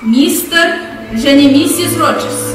Мистер және миссис Роджерс.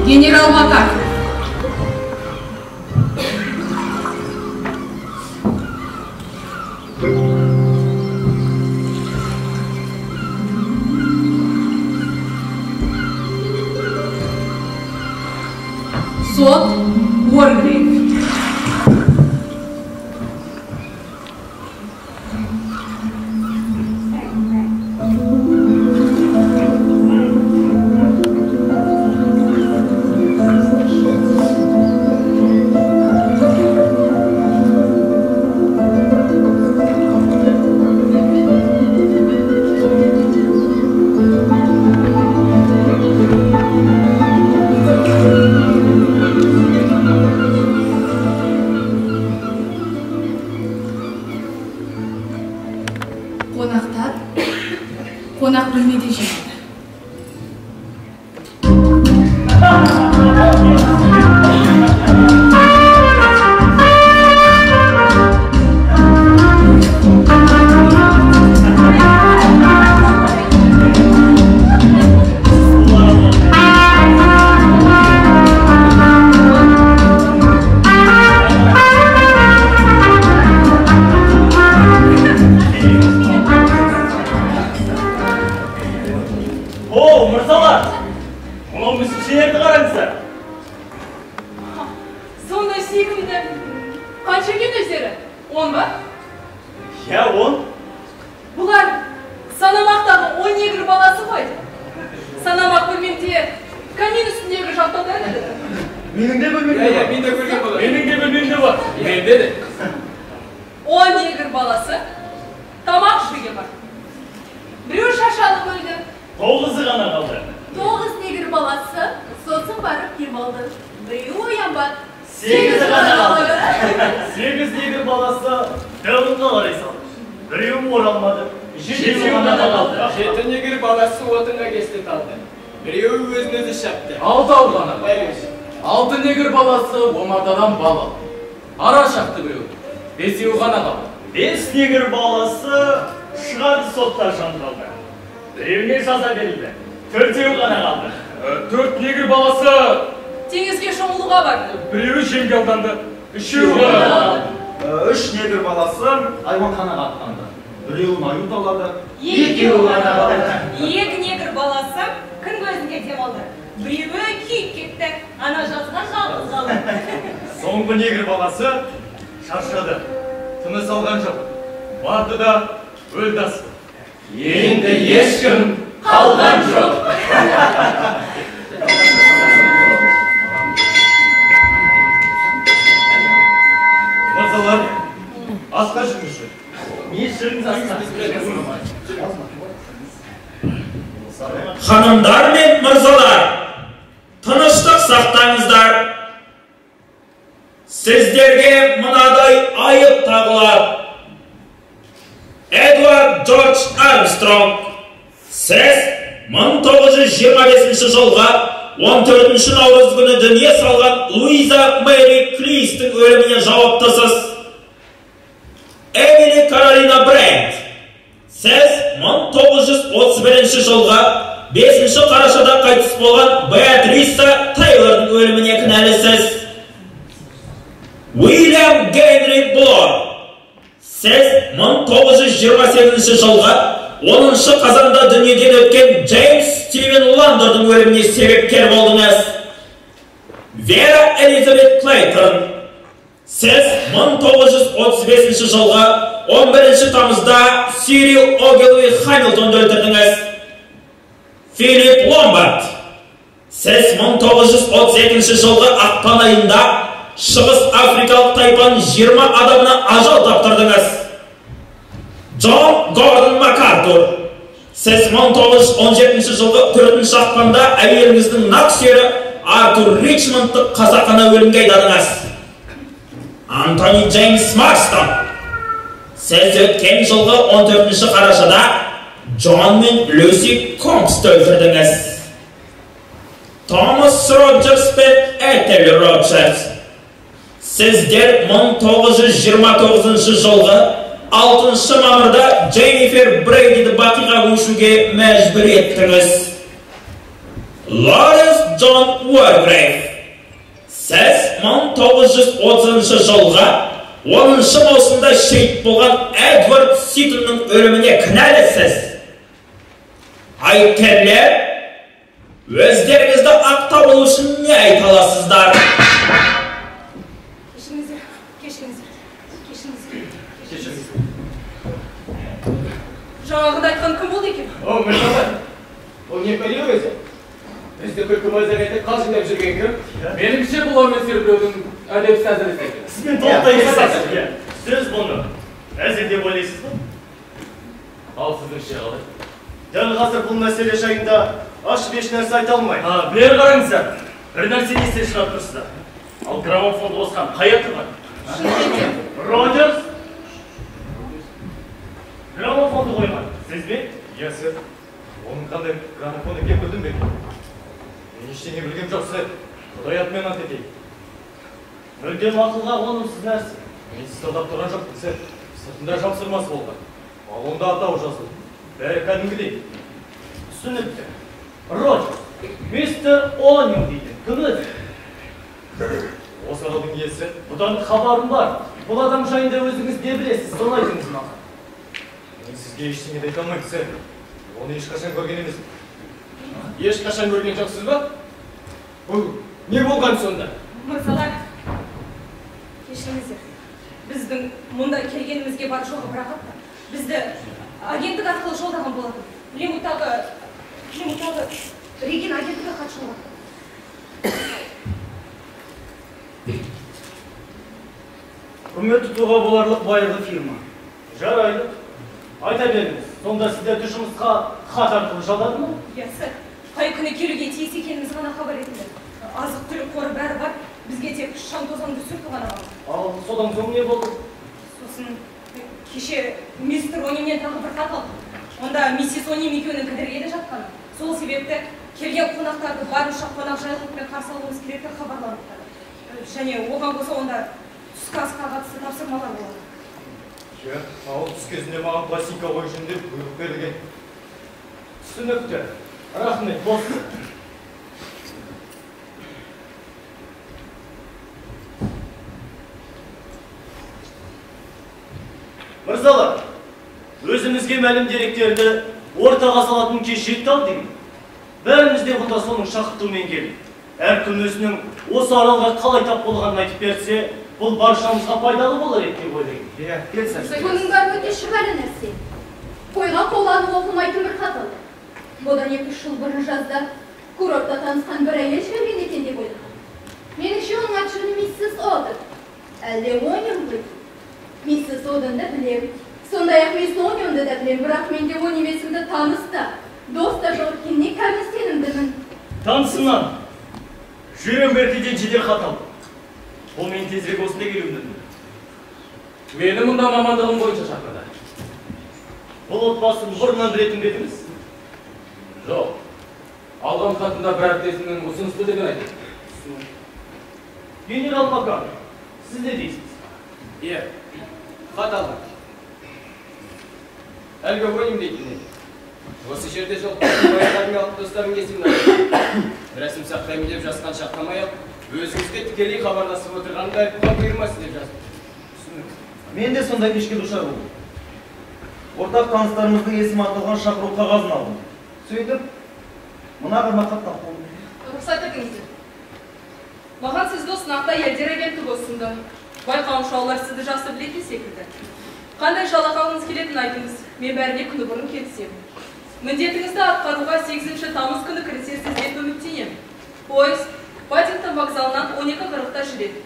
Генерал Макар. Сот Уоргрейв. Қонақ бөлмеде жиналды. Я он? Бұлар санамақтағы 10 негр баласы ғой. Санамақ бөлмемде камин үстіндегі жақтаудар еді. Менің де бөлмемде бар. Мен де көрген болар. Менің де бөлмемде бар. Менде де. 10 негр баласы тамақ ішуге бар. Біреу шашалып өлді. 9-ы ғана қалды. 9 негр баласы сосын барып кем алды. Біреуі оянбады. 8-ы ғана қалды. 8 негр баласы дәуінға қарай салды. Біреуі оралмады. 7-і ғана қалды. 7 негр баласы отынға кесте қалды. Біреуі өзін өзі шапты. 6 ауылдана. 6 негр баласы омартадан бал алды. Ара шақты біреу. 5-еуі ғана қалды. 5 негр баласы шығарды сотта жандалды. Біреуіне жаза берілді. 4-еуі ғана қалды. 4 негр баласы Теңізге шомылуға барды. біреуі жемге алданды. 3-еуі ғана қалды. 3 негр баласы айуанханаға аттанды. Біреуі маю талады. 2-еуі ғана қалды. 2 негр баласы күн көзінде демалды. Біреуі күйіп кетті, ана жазған жалғыз қалды. Соңғы негр баласы шаршады. Тыныс алған жоқ. Барды да өлді асты. Енді ешкім қалған жоқ. Мырзалар, асқа жүрміші. Не жүріңіз асқа? Ханымдар мен мырзалар, тыныштық сақтаңыздар. Сіздерге мынадай айып тағылады. Эдвард Джордж Армстронг, сіз 1925 жылға 14 наурыз күні дүние салған Луиза Мэри Клистің өліміне жауаптысыз. Эмили Каролина Брент, сіз 1931 жылға 5 қарашада қайтыс болған Беатриса Тейлордың өліміне кінәлісіз. Уильям Генри Блор, сіз 1928 жылға 10 қазанда дүниеден өткен Джеймс Стивен Ландордың өліміне себепкер болдыңыз. Вера Элизабет Клейтон, сіз 1935 жылға 11 тамызда Сирил Огилви Хамилтонды өлтірдіңіз. Филипп Ломбард, сіз 1932 жылғы ақпан айында Шығыс Африкалық тайпаның 20 адамына ажал таптырдыңыз. Джон Гордон Макартур, сіз 1917 жылғы 4 ақпанда әйеліңіздің нақсүйері Артур Ричмондты қасақана өлімге айдадыңыз. Антони Джеймс Марстон, сіз өткен жылғы 14 қарашада Джон мен Люси Компсты өлтірдіңіз. Томас Роджерс пен Этель Роджерс, сіздер 1929 жылғы 6 мамырда Дженнифер Брейдиді бақиға көшуге мәжбүр еттіңіз. Лоренс Джон Уоргрейв, сіз 1930 жылға 10 маусымда шейіт болған Эдвард Ситонның өліміне кінәлісіз. Айыпкерлер, өздеріңізді ақтап алу үшін не айта аласыздар? Жаңағыда айтқан кім болды екен? О, мырзалар, ол не көрген өзі? Бізді күлкі мөлзағеті қалжыңдап жүрген кім? Меніңше бұл өмесер біреудің әдепсіз әзірлесі екен. Сізбен толықтай келісесіз. Сіз бұны әзір деп ойлайсыз ба? Ал сіздің қалай? Дәл қазір бұл мәселе жайында ашып еш нәрсе айта алмайды. Бері қараңыздар. Бір нәрсе естен шығарып тұрсыздар. Ал граммофонды қосқан қай тұрған? Роджерс граммофонды қойған. Сіз бе? Иә, сэр. Оның қандай граммофон екен білдім бе? Мен ештеңе білгем жоқ, сэр. Құдай атымен ат етейін. Мүлдем ақылға қонымсыз нәрсе. Мен сіз тыңдап тұрған жоқпын, сэр. Сыртында жапсырмас болған. Ал онда атау жазылды. Бәрі кәдімгідей. Түсінікті. Роджерс, мистер О'Нил дейді. Кім өзі? Осы аралдың иесі. Бұдан хабарым бар. Бұл адам жайында өзіңіз не білесіз? Соны айтыңыз маған. Мен сізге ештеңе де айта алмаймын, сэр. Оны ешқашан көрген емес. Ешқашан көрген жоқсыз ба? Бұл не болған сонда? Мырзалар, кешіріңіздер. біздің мұнда келгенімізге бар жоғы бірақ апта. Бізді агенттік арқылы жолдаған болады. Плимуттағы Реген агенттігі қатшылығы. Құрметті тұлға боларлық байырлы фирма. Жарайды. Айта беріңіз, сонда сіздерді жұмысқа хат арқылы жалдады ма? Иә, сэр. Қай күні келуге тиіс екеніміз ғана хабар етілді. Азық-түлік қоры бәрі бар, бізге тек шаң-тозаңды сүрту ғана қалды. Ал содан соң не болды? Сосын кеше мистер Онимнен тағы бір хат алдым. Онда миссис Оним екеуінің кідіргелі жатқаны. Сол себепті келген қонақтарды барынша қонақжайлылықпен қарсы алуымыз керектігі хабарланды. Және оған қоса онда түскі асқа қатысты тапсырмалар болады. Ал түс кезінде маған пластинка қойшын деп бұйрық берілген. Түсінікті. Рахмет, бос. Мырзалар, өзімізге мәлім деректерді ортаға салатын кеш жетті ау деймін. Бәріміз де бұнда соның шақыртуымен келдік. Әркім өзінің осы аралға қалай тап болғанын айтып берсе, бұл баршамызға пайдалы болар еді деп ойлаймын. Иә, келсін. Бұның бар өте шүбәлі нәрсе. Қойға қоланып оқылмайтын бір хат алды. Бұдан 2 жыл бұрын жазда курортта танысқан бір әйел жіберген екен деп ойлаған. Меніңше оның аты-жөні миссис Оден. Әлде Оним ғой? Миссис Оденді білем. Сондай-ақ миссис Онимді де білем, бірақ менде Оним есімді таныста. Доста жоқ екеніне кәміл сенімдімін. Танысынан жүрем бертеден жедел хат алды. Ол мен тезірек осында келуімді. Мені мұнда мамандығым бойынша шақырды. Бұл отбасын бұрыннан білетін бе едіңіз? Жоқ. Алған хатында бір әріптесінің ұсынысты деген айтты. Генерал Макар, сіз не дейсіз? Иә, хат алды. Әлгі Оним дейтін еді. Осы жерде жоқ армиялық достарының есімін алды. Рәсім сақтаймын деп жазған шақтамай-ақ, өзіңізге тікелей хабарласып отырғанын да айтуға бұйырмасын деп жазды. Мен де сондай кешке душар болдым. Ортақ таныстарымыздың есімі аталған шақыру қағазын алдым. Сөйтіп, мына бір мақаттан қолым. Рұқсат етіңіздер. Маған сіз дос нақты елдер агенттігі ұсынды. Байқауымша олар сізді жақсы білетін секілді. Қандай жалақы алғыңыз келетінін айтыңыз. Мен бәріне күні бұрын келісемін. Міндетіңізді атқаруға 8 тамыз күні кірісесіз деп үміттенемін. Пойыз Паддингтон вокзалынан 12:40-та жүреді.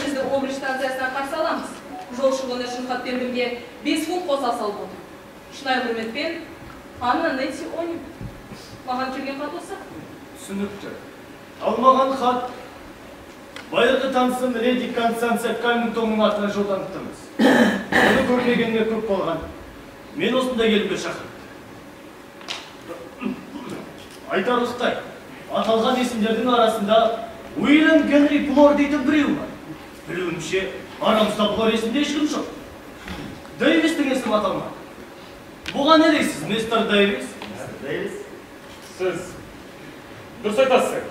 Сізді Обридж станциясынан қарсы аламыз. Жол шығуы үшін хат бергенге 5 фунт қоса салып отыр. Шынайы құрметпен, Анна Нэнси Оним. Маған келген хат осы? Түсінікті. Алмаған хат байырғы танысым Леди Констанция Каллингтонның атына жолданыптымыз. Оны көрмегеніне көп болған. Мен осында келуге шақырдым. Айтарлықтай, аталған есімдердің арасында Уильям Генри Блор дейтін біреу бар. Біреуімше, арамызда Блор есімде ешкім жоқ. Дэвистің есім аталмады. Бұған не дейсіз, мистер Дэвис? Сіз дұрыс айтасыз.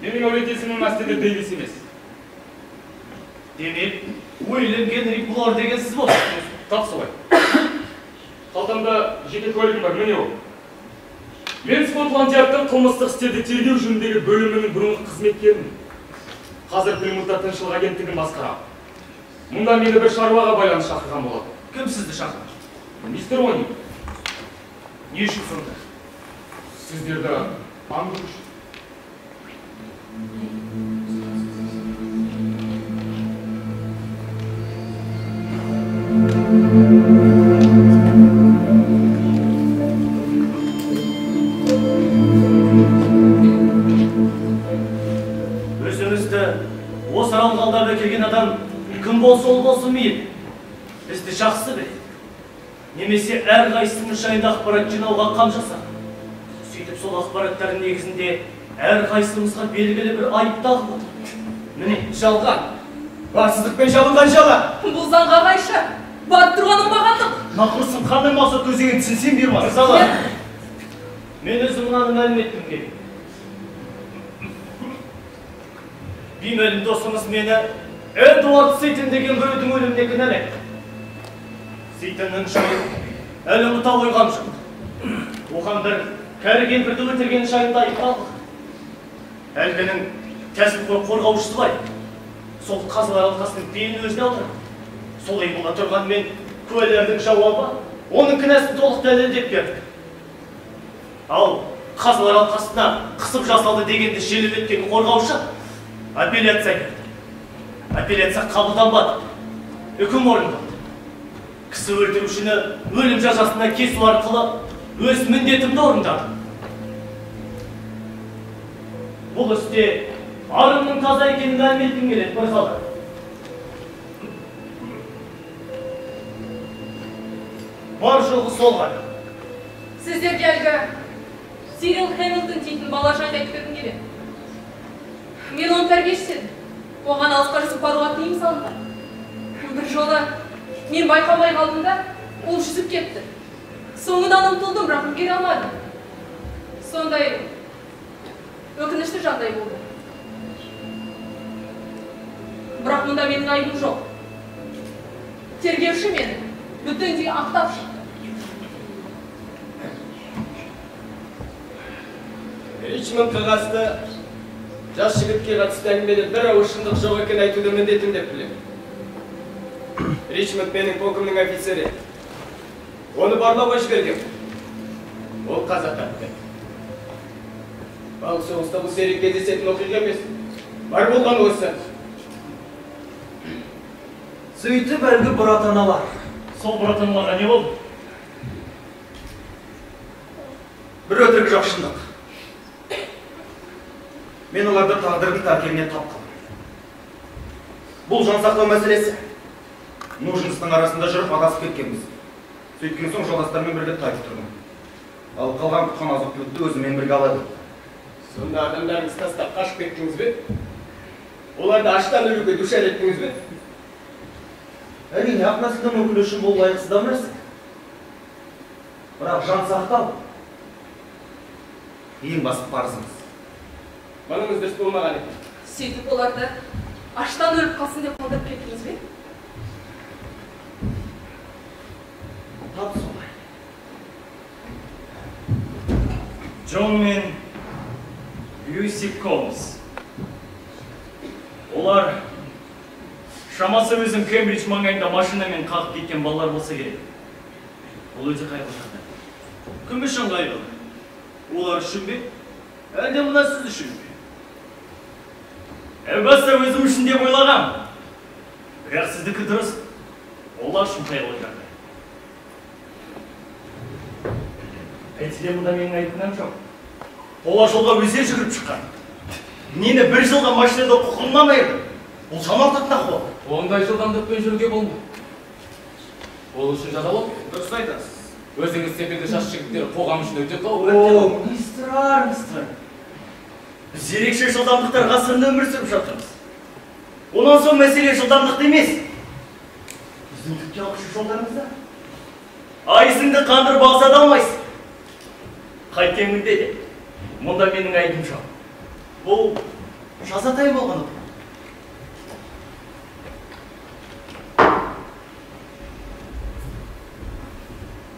Менің әулет есімім әстеде Дэвис емес. Демек, Уильям Генри Блор деген сіз болсыз. Тап солай. Қалтамда жеке куәлігім бар, міне ол. Мен Скотланд-Ярдтың қылмыстық істерді тергеу жөніндегі бөлімінің бұрынғы қызметкерімін. Қазір Плимутта тыңшылық агенттігін басқарамын. Мұнда мені бір шаруаға байланысты шақырған болады. Кім сізді шақырды? Мистер Оним. Не үшін сонда? Сіздерді аңдып үшін. Өзіңізді осы аралғалдарда келген адам кім болса ол болсын мейлі. Бізді жақсы біледі. Немесе әр қайсымыз жайында ақпарат жинауға қам жасақ. Сөйтіп сол ақпараттардың негізінде әр қайсымызға белгілі бір айып тағылады. Міне, жалған. Барсыздықпен жабылған жала. Бұл заңға қайшы. Барып тұрғаның бағандық. Нақұрсын қандай мақсат көздеген түсінсем бермас. Мырзалар, мен өзім мынаны мәлім еттім керек. Беймәлім досымыз мені Эдуард Сейтен деген біреудің өліміне кінәлайды. Сейтеннің жайы әлі ұмыта қойған жоқ. Оған бір кәрі кемпірді өлтірген жайында айыпталды. Әлгінің кәсіпқой қорғаушысы бар. Сол қазылар алқасының белін өзіне алдырды. солай бола тұрғанмен куәлердің жауабы оның кінәсін толық дәлелдеп берді. Ал қазылар алқасына қысып жасалды дегенді желіп еткен қорғаушы апелляция берді. Апелляция қабылданбады. Үкім орындалды. Кісі өлтірушіні өлім жазасына кесу арқылы өз міндетімді орындадым. Бұл істе арымның таза екенін мәліметім келеді, байқалды. Бар жоғы сол ғана. Сіздерге әлгі Сирил Хэмилтон дейтін бала жайында айтып бергім келеді. Мен оны тәрбиешісі едім. Оған алысқа жүзіп баруға тыйым салынған. Бір жолы мен байқамай қалдым да, ол жүзіп кетті. Соңынан ұмтылдым, бірақ үлгере алмадым. Сондай өкінішті жағдай болды. Бірақ мұнда менің айыбым жоқ. Тергеуші мені бүтіндей ақтап шықты. Ричмондқа қатысты жас жігітке қатысты әңгімеде бір ауыз шындық жоқ екенін айтуды міндетім деп білемін. Ричмонд менің полкымның офицері. Оны барлауға жібергем. Ол қаза тапты. Ал соғыста бұл сирек кездесетін оқиға емес. Бар болған осы. Сөйтіп әлгі бұратаналар. Сол бұратаналарға не болды? Бір өтірік жоқ шындық. Мен оларды тағдырдың тәркебіне тап қалдым. Бұл жан сақтау мәселесі. Нужыныстың арасында жүріп адасып кеткенбіз. Сөйткен соң жолдастармен бірге тайып тұрдым. Ал қалған құтқан азық-түлікті өзімен бірге алады. Сонда адамдарыңызды тастап қашып кеттіңіз бе? Оларды аштан өлуге душар еттіңіз бе? Әрине, ақ нәсілдің өкілі үшін бұл лайықсыздау нәрсе. Бірақ жан сақтау ең басты парызымыз. Мұныңыз дұрыс болмаған екен. Сөйтіп оларды аштан өліп қалсын деп қалдырып кеттіңіз бе? Тап солай. Джон мен Люси Колмс. Олар шамасы өзім Кембридж маңайында машинамен қағып кеткен балалар болса керек. Ол өте қайғылы жағдай. Кім үшін қайғылы? Олар үшін бе? Әлде мына сіз үшін бе? Баста өзім үшін деп ойлағам. Бірақ сіздікі дұрыс. Олар үшін қайғылы жағдай. Әйтсе мұнда менің айтқаным жоқ. Олар жолға өзе жүгіріп шыққан. Нені бір жылға машинада құқығымнан айырды. Бұл шамалтатын ақыл. Ондай жылдамдықпен жүруге болмайды. Ол үшін жазалау. Дұрыс айтасыз. Өзіңіз секілді жас жігіттер қоғам үшін өте қауіпті. О, мистер. Біз ерекше жылдамдықтар ғасырында өмір сүріп жатырмыз. Онан соң мәселе жылдамдықты емес. Біздің түкке алқышы жолдарымызда. Айсыңды қандырып алса да алмайсың. Қайтемінде де, мұнда менің айыбым жоқ. Бұл жазатайым болған оқиға.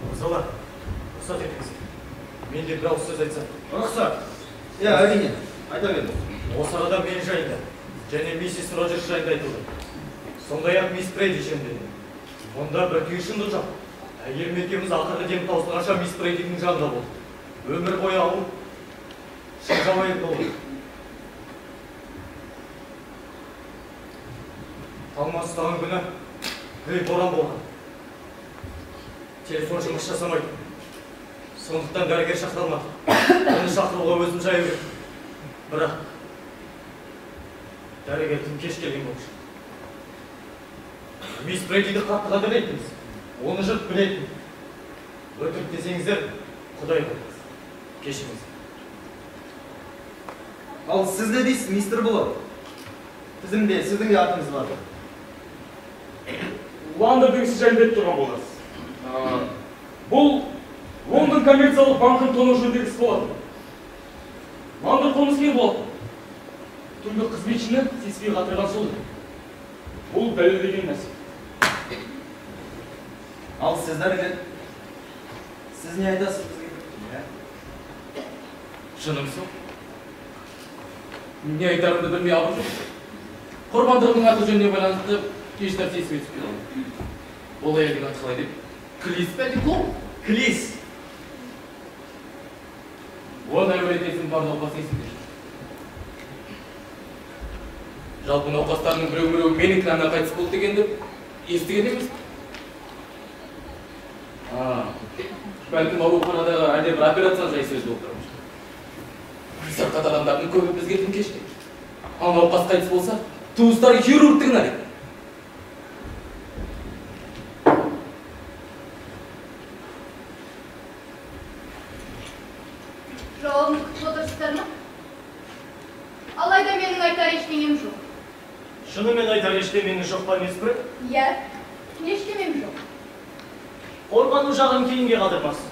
Мырзалар, рұқсат етіңіз. Мен де бір ауыз сөз айтсам. Рұқсат. Әрине, айта берді. Осы арада мен жайында және миссис Роджерс жайында айтылды. Сондай-ақ мисс Брейди жөнінде. Онда бір түйшіндік жоқ. Әйелім екеуміз ақырғы дем таусылғанша мисс Брейдидің жанында болдық. Өмір бойы ауыл шыңжабай болды. Талма ұстаған күні көй боран болған. Телефон жұмыс жасамайды. Сондықтан дәрігер шақырылмады. Оны шақыруға өзім жай бердім. Бірақ дәрігер тым кеш келген болып шықты. Мисс Брейдиді қатты қадірлейтінбіз. Оны жұрт білетін. Өтірік десеңіздер, Құдай болыңыз. Кешіңіз. Ал сіз не дейсіз, мистер Блор? Тізімде сіздің де атыңыз бар. Ландердің сіз жайында айтып тұрған боласыз. Бұл Лондон коммерциялық банкын тону жөніндегі іс болады. Ландер қылмыскер болды. Түнгі қызметшіні сеспей қатырған сол. Бұл дәлелдеген нәрсе. Ал сіз дәрігер, сіз не айтасыз бізге? Шыным сол. Не айтарымды білмей алып жүр. Құрбандығының аты жөніне байланысты еш нәрсе есіме түспей қалды. Ол әйелдің аты қалай деп? Клис пе диплом? Клис. Оны әуелет есім бар науқас есімде. Жалпы науқастарының біреу менің кінәмнан қайтыс болды дегенді естіген емес. Бәлкім ауруханадағы әлде бір операция жай сөз болып тұрмыз. Сырқат адамдардың көбі бізге тым кешті. Ал науқас қайтыс болса, туыстары хирургтың әлек. Жауабын күтіп отырсыздар ма? Алайда менің айтар ештеңем жоқ. Шынымен айтар ештеңеңіз жоқ па, мисс Пред? Иә, ештеңем жоқ. Қорғану жағын кейінге қалдырмассыз.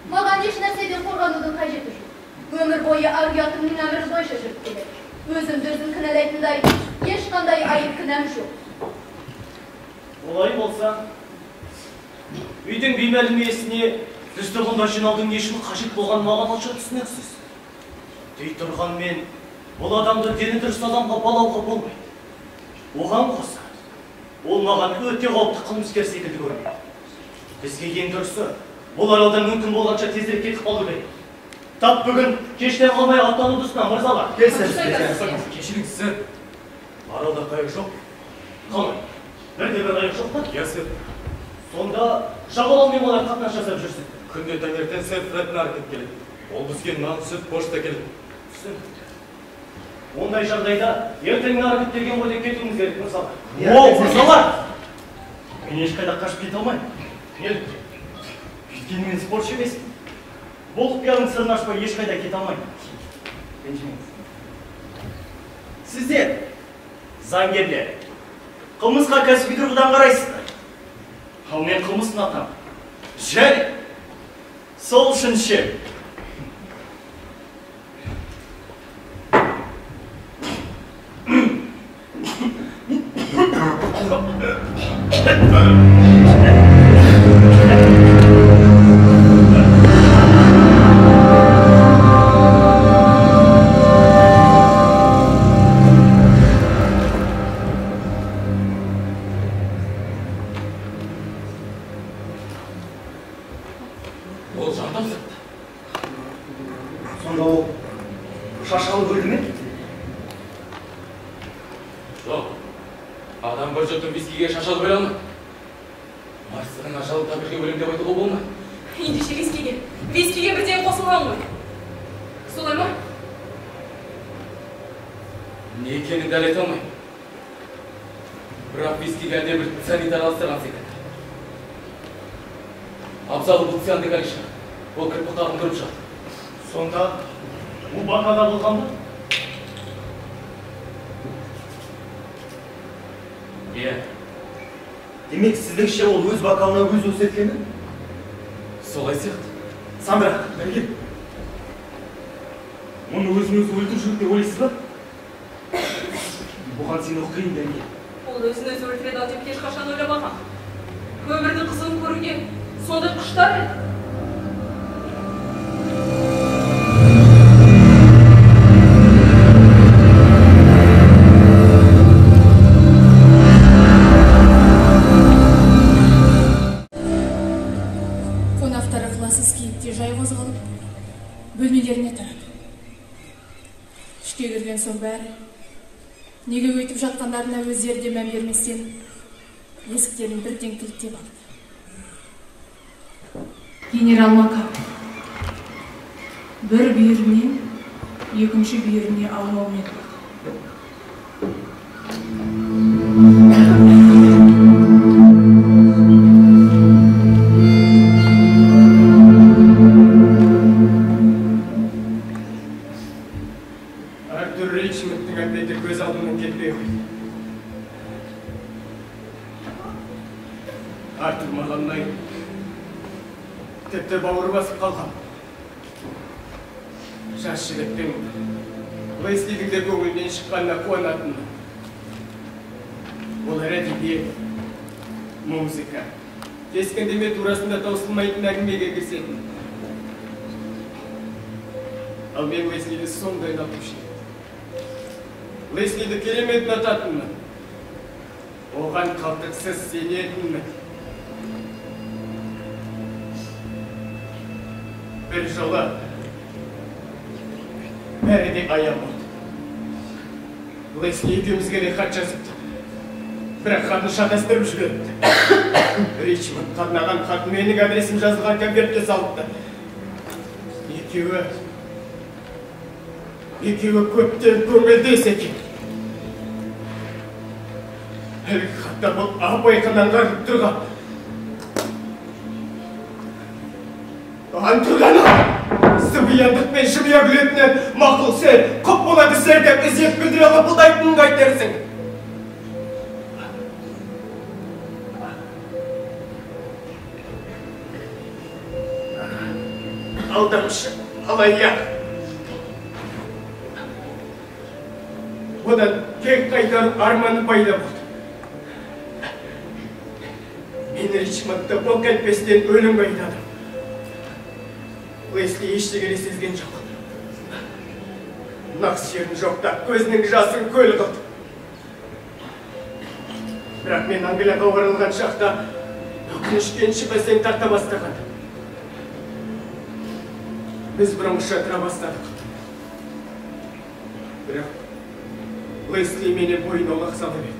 Маған еш нәрседен қорғанудың қажеті жоқ. Өмір бойы ар-ұятымның әмірі бойынша жүріп келеді. Өзімді өзім кінәлайтындай ешқандай айып кінәм жоқ. Олай болса, үйдің беймәлім иесіне бізді бұнда жинаудың не үшін қажет болған маған онша түсініксіз. Дей тұрғанмен, бұл адамды дені дұрыс адамға балауға болмайды. Оған қоса, ол маған өте қауіпті қылмыскер секілді көрінеді. Бізге ең дұрысы, бұл арадан мүмкін болғанша тезірек кетіп қалу керек. Тап бүгін кештен қалмай аттануды ұсынам, мырзалар. Кешіріңіз, сэр. Аралда қайық жоқ. Қалай? Бірде-бір қайық жоқ па? Иә, сэр. Сонда жағалаумен олар қатынас жасап жүрсін. Күнде таңертең сэр Фредтің әрекет келеді. Ол бізге нан, сүт, пошта келеді. Түсінікті. Ондай жағдайда ертеңгі әрекет келген ғой деп кетуіміз керек, мырзалар. О, мырзалар! Мен ешқайда қашып кете алмаймын. Неліктен? Өйткені мен спортшы емеспін. Бұл құпияның сырын ашпай ешқайда кете алмаймын. Ренжімеңіз. Сіздер, заңгерлер, қылмысқа кәсіби тұрғыдан қарайсыздар. Ал мен қылмысын атам. Және сол үшін ше. Ол жантам сықты. Сонда ол шашалып өлді ме? Жоқ. Адам бір жұтым вискиге шашалып өле алмайды. Марсының ажалы табиғи өлім деп айтуға болмайды. Ендеше вискиге бірден қосылған ғой. Солай ма? Не екенін дәл айта алмаймын. Бірақ вискиге әлде бір санитар алыстырған секілді. Абзалы бұл цианды калишка. Ол кірпі қағын тұрып жатыр. Сонда бұл бакада болған ба? Иә. Демек, сіздіңше ол өз бокалына өз өсеткені? Солай сияқты. Сандра, бәрген. Оны өзін-өзі өлтіріп жүріп деп ойлайсыз ба? Бұған сені қиын бәрген. Ол өзін-өзі өлтіреді деп ешқашан ойламаған. Өмірдің қызығын көруге сондай құштар еді. Қонақтар ықыласыз кейіпте жай қозғалып, бөлмелеріне тарады. Ішке кірген соң бәрі, неге өйтіп жатқандарына өздері де мән берместен, есіктерін бірден кілттеп алды. Генерал Макап бір бүйірінен екінші бүйіріне аунаумен болды. Артур Ричмондтың әдеті көз алдымнан кетпей қойды. Артур маған ұнайды. Тіпті бауыр басып қалған. Жас жігіттің Леслидің де көңілінен шыққанына қуанатынмын. Олар әдебиет, музыка, кескіндеме турасында таусылмайтын әңгімеге кірісетін. Ал мен Леслиді сондай ұнатушы едім. Леслиді керемет ұнататынмын. Оған қалтықсыз сенетінмін. Bir жолы бәрі де аян болды. Лесли екеумізге де хат жазыпты. Бірақ хатын шатастырып жіберіпті. Ричмонд қатынаған хатын менің адресім жазылған конвертке салыпты. Екеуі көптен көңілдес екен. Әлгі хатта бұл ап-айқын аңғарылып тұрған. Оған тұрғаны сыбияндық пен жымия күлетінен мақұл сен көп болады сер деп ізет білдіре лапылдайтынын қайтерсің. Алдамшы, алаяқ. Одан кек қайтарып арманы пайда болды. Мен Ричмондты бұл кәлпестен өлім байладым. Лесли ештеңені сезген жоқ. Нақс жерін жоқтап, көзінің жасын көл қылды. Бірақ мен Англияға оралған шақта өкінішпен шипасен тарта бастаған. Біз бұрынғыша тұра бастадық. Бірақ Лесли мені бойына олақ салып еді.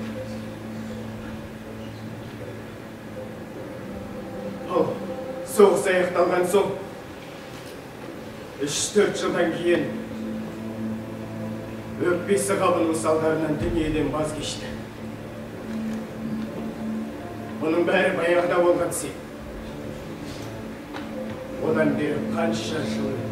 Ал соғыс аяқталған соң 3-4 жылдан кейін өкпесі қабыну салдарынан дүниеден баз кешті. Оның бәрі баяғыда болған сен. Одан бері қанша жыл өтті.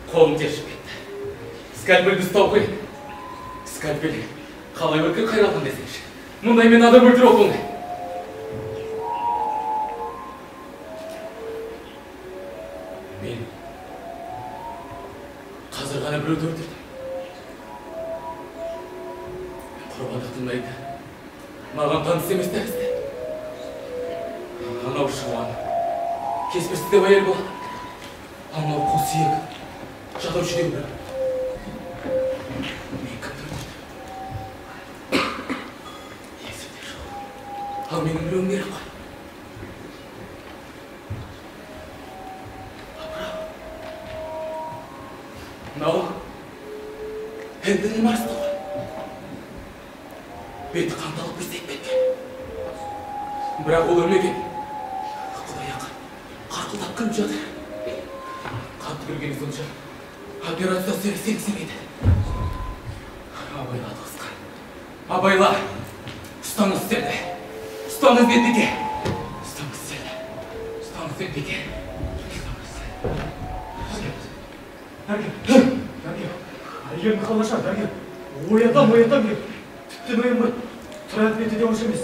Қолым тершіп кетті. Скальпельді ұстау керек. Скальпель қалай өткір қайралған десеңші. Мұндай мен адам өлтіре оңай. Мен қазір ғана біреуді өлтірдім. Құрбандықтың мәйіті маған таныс емес тәрізді. Анау шуан кеспірсіз деп әйел болады. Анау қос иек жатаушы деп бір. Мен кімді өлтірдім? Есімде жоқ. Ал менің білуім керек қой. Мынау Энтони Марсты ғой. Беті қанталып біздеп кеткен. Бірақ ол өлмеген. Құдай ақы, қарқылдап күліп жатыр. Қатты күлгені сонша операция сенсемейді. Абайла достар. Абайла, ұстаңыз сені. Ұстаңыз бетбеке. Ұстаңыз сені. Ұстаңыз бетбеке. Дәрігер, әйелін қалаша, дәрігер. Оятам деп. Тіптен оянбай. Тұрат беті де оңшы емес.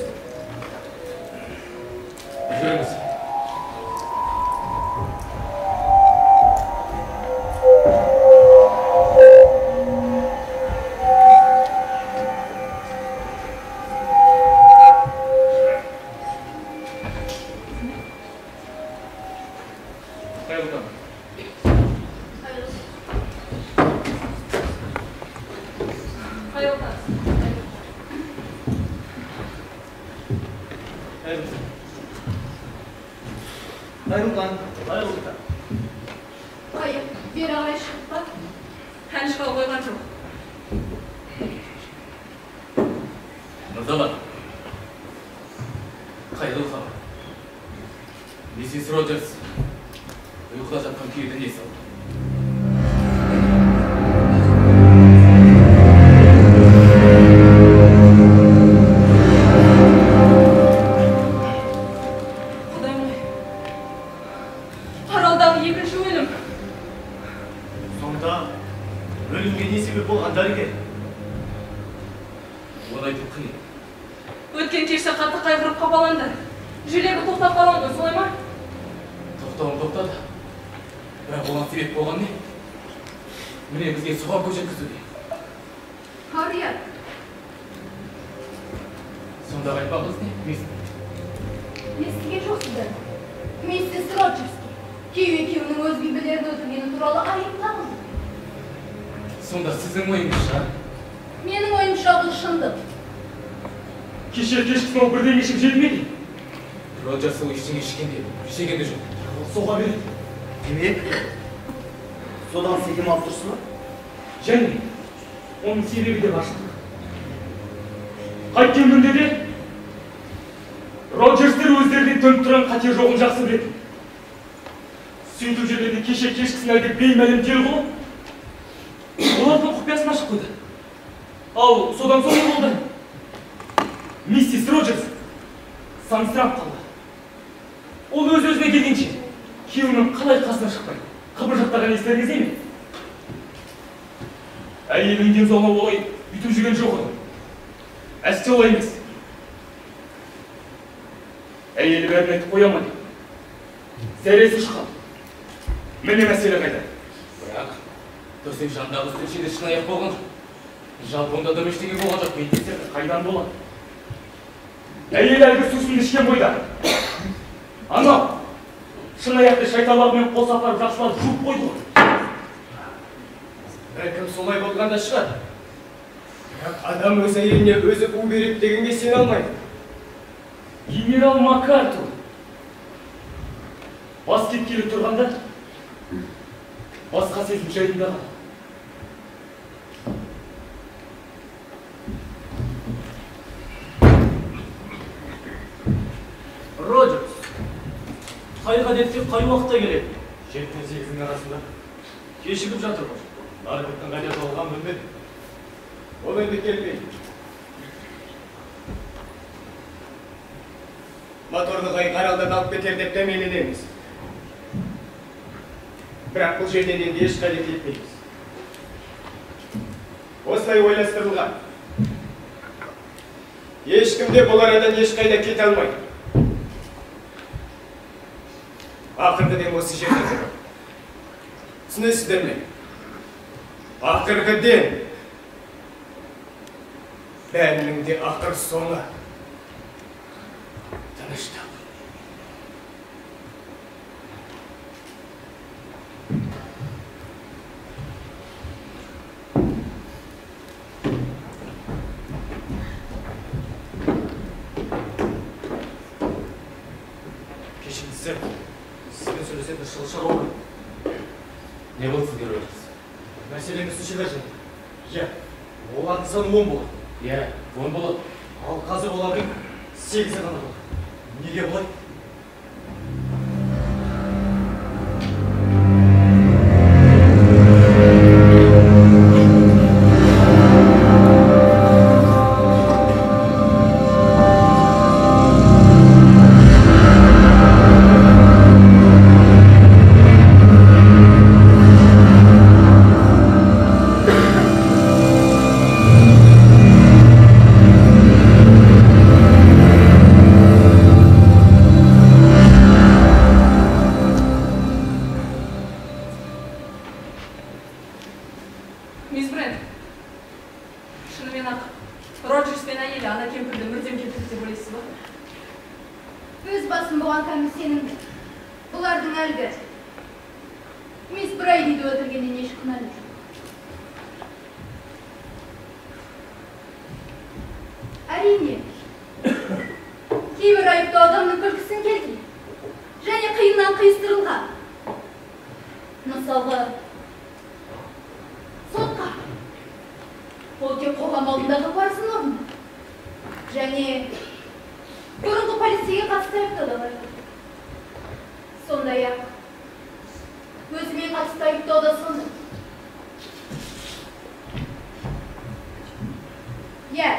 Жүріңіз. Hayır, bir ağaç bak. Henüz kal koygan жоқ. Мырзалар, қайырлы хабар. Миссис Роджерс ұйқыда жатқан күйеуді не салды? Өткен кеште қатты қайғырып қапаланды. Жүрегі тоқтап қалған ғой, солай ма? Тоқтауын тоқтады. Бірақ оған себеп болған не? Міне бізге соған көз жеткізуде. Харриет. Сонда айтпағыңыз не? Естіген жоқсыздар. Миссис Роджерске күйеу екеуінің өз бейбілерін өлтіргені туралы айыпталды. Сонда сіздің ойыңызша? Менің ойымша бұл шындық. Кеше кешкісін ол бірден ішіп жетмейді. Роджерс ол ештеңе ішкенде жоқ. Соға береді. Демек, содан секем алып тұрсыз ба? Және, оның себебі де ашық. Қайткен күнде де Роджерстер өздерінен төніп тұрған қате жоғын жақсы біледі. Сөйтіп жүргенде кеше кешкісін әлде беймәлім дел қылып, олардың құпиясын ашып қойды. Ал содан соң не болды? Миссис Роджерс сансырап қалды. Ол өз-өзіне келгенше, күйеуінің қалай қасына шықпай, қыбыржақтаған естеріңізде ме? Әйелінің денсаулығына олай бүйтіп жүрген жоқ еді. Әсте олай емес. Әйелі бәрін айтып қоя ма деп. Зәресі ұшқан. Міне мәселе қайда. Бірақ, төсек жандағы үстелшеде шын аяқ болған жоқ. Жалпы онда да ештеңе болған жоқ. Медицина қайдан болады? Әйел әлгі сусынды ішкен бойда. Анау, шын аяқты шайталарымен қос апарып жақсылап жуып қойды ғой. Бәлкім солай болғанда шығар. Бірақ адам өз әйеліне өзі у береді дегенге сене алмайды. Генерал МакАртур бас кеткелі тұрғанда басқа сезім жайында қалды. Роджерс, қай ғадетке қай уақытта келеді? 7-8-дің арасында. Кешігіп жатыр ғой. Нарбеттің қайда жоғалған білмедім. Ол енді келмейді. Моторды қаралдан алып кетер деп дәмеленеміз. Бірақ бұл жерден енді ешқайда кетпейміз. Осылай ойластырылған. Ешкім де бұл арадан ешқайда кете алмайды. Ақырғы дем осы жерде тұр. түсінесіздер ме? Ақырғы ден, бәрінің де ақыр соңы. Тыныштық. Сізбен сөйлесетін шарау бар. Не болды сіздер ойлайсыз? Мәселеміз үшілер және. Иә, олардың саны 10 болады. Иә, 10 болады. Ал қазір олардың 8-і ғана болады. Неге бұлай? Мисс Брент, шынымен ақ, Роджерс пен әйелі ана кемпірді мүрдем кетірді деп ойлайсыз ба? Өз басым болған кәмі сенімді. Бұлардың әлгі мисс Брайдиді өлтіргеннен еш күнәлі жоқ. Әрине, кейбір айыпты адамның күлкісін келтіреді және қиыннан қиыстырылған. Мысалға, сотқа. Ол тек қоғам алдындағы парызын орындайды. Және бұрынғы полицейге қатысты айыпты да бар. Сондай-ақ өзіме қатысты айыптау да сондай. Иә,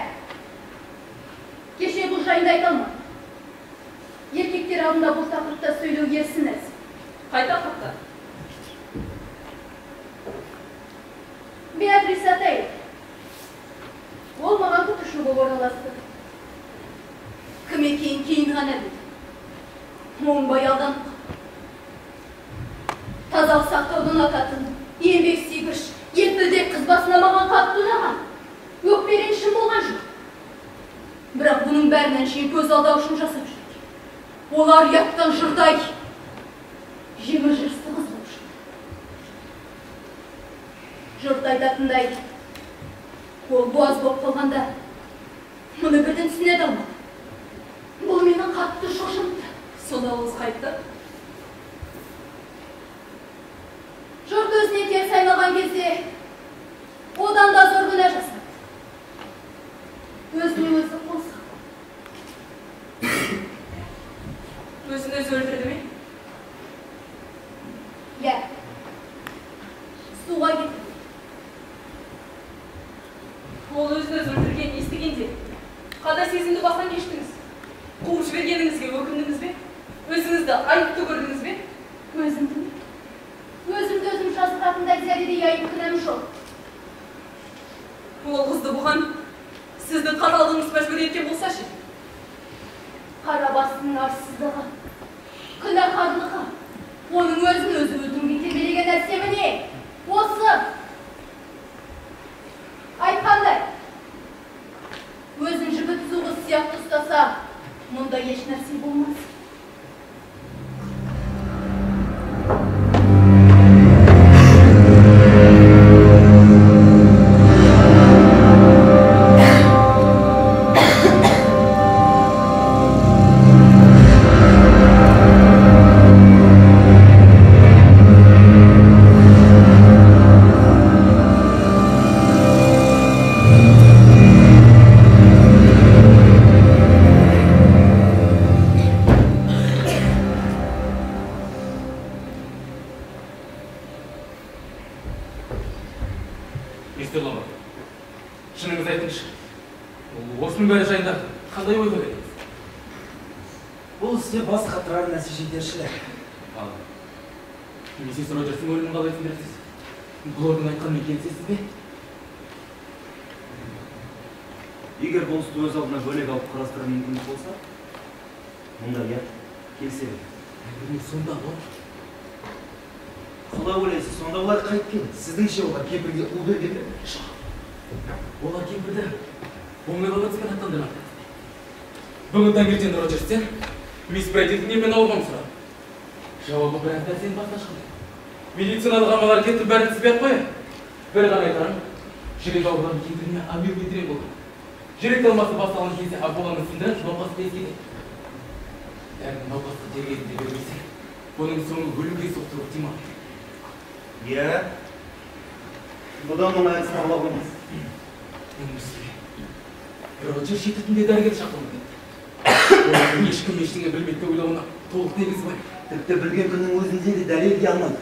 кеше бұл жайында айта алмадым. Еркектер алдында бұл тақырыпта сөйлеу ерсініз. Қай тақырыпта? Беатрис Атейл. Ол маған күтуші болып орналасты. Кім екенін кейін ғана білді. Оңбай алданып қалды. Тазалық сақтаудың ататын, еңбек сүйгіш, епілдек қыз басына маған қатты ұнаған. Өкпе-ренішім болған жоқ. Бірақ бұның бәрінен кейін көз алдау үшін жасап жүрді. Олар ұяттан жұрдай, жеңіл жырысты қыз болып шықты. Жұрт айтатындай, ол буаз болып қалғанда, мұны бірден түсіне де алмады. Бұл мені қатты шошынтты. Сонда олыз қайтты? Жұрт өзіне теріс айналған кезде, одан да зор күнә жасады. Өзіне өзі қол салды. Өзін өзі өлтірді ме? Иә, суға кетті. Ол өзін өзі өлтіргенін естігенде, қандай сезімді бастан кештіңіз? Қуып жібергеніңізге өкіндіңіз бе? Өзіңізді айыпты көрдіңіз бе? Өзімді ме? Өзімді өзім жазғатындай зәредей айып күнәм жоқ. Ол қызды бұған сіздің қаталдығыңыз мәжбүр еткен болса ше? Қара басының арсыздығы, күнәқарлығы, оның өзін өзі өлтіруге тербелеген нәрсе міне? Осы! Айтқандай, өзін жібі түзу қыз сияқты ұстаса, мұнда еш нәрсе болмас. Мистер Ломар, шыныңызды айтыңызшы. Осының бәрі жайында қандай ой көреміз? Бұл істе бас қатырар нәрсе жетершілер. Миссис Роджерстің өлімін қалай түсіндіресіз? Блордың айтқанын екенсіз бе? Егер бұл істі өз алдына бөлек алып қарастыру мүмкін болса, мұнда иә, келісемін. Сонда ғой. Олай ойлайсыз, сонда олар қайткен. Сіздіңше олар кемпірге ұл берген бе? Олар кемпірді оңай балатысымен аттандырған. Бүгін таңертең Роджерстен мисс Брайдидің немен алғанын сұрады. Жауабы біраз нәрсенің басына шықты. Медициналық амал әрекеттің бәрін тізбей қоя. Bir ғана айтарым, жүрек ауруының кемпіріне амиометрия болды. Жүрек талмасы басталған кезде акуланы сындырып, науқасты ескеді. Дәрінің науқасты дер кезінде бермесе, бұның соңы өлімге соқтыруы ықтимал. Иә, бұдан оны әдісін ала қоймас. Оның үстіне, Роджер шетітінде дәрігер шақырып кетті. Оның ешкім ештеңе білмекті ойлауына толық негіз бар. Тіпті білген күннің өзінде де дәлелге алмайды.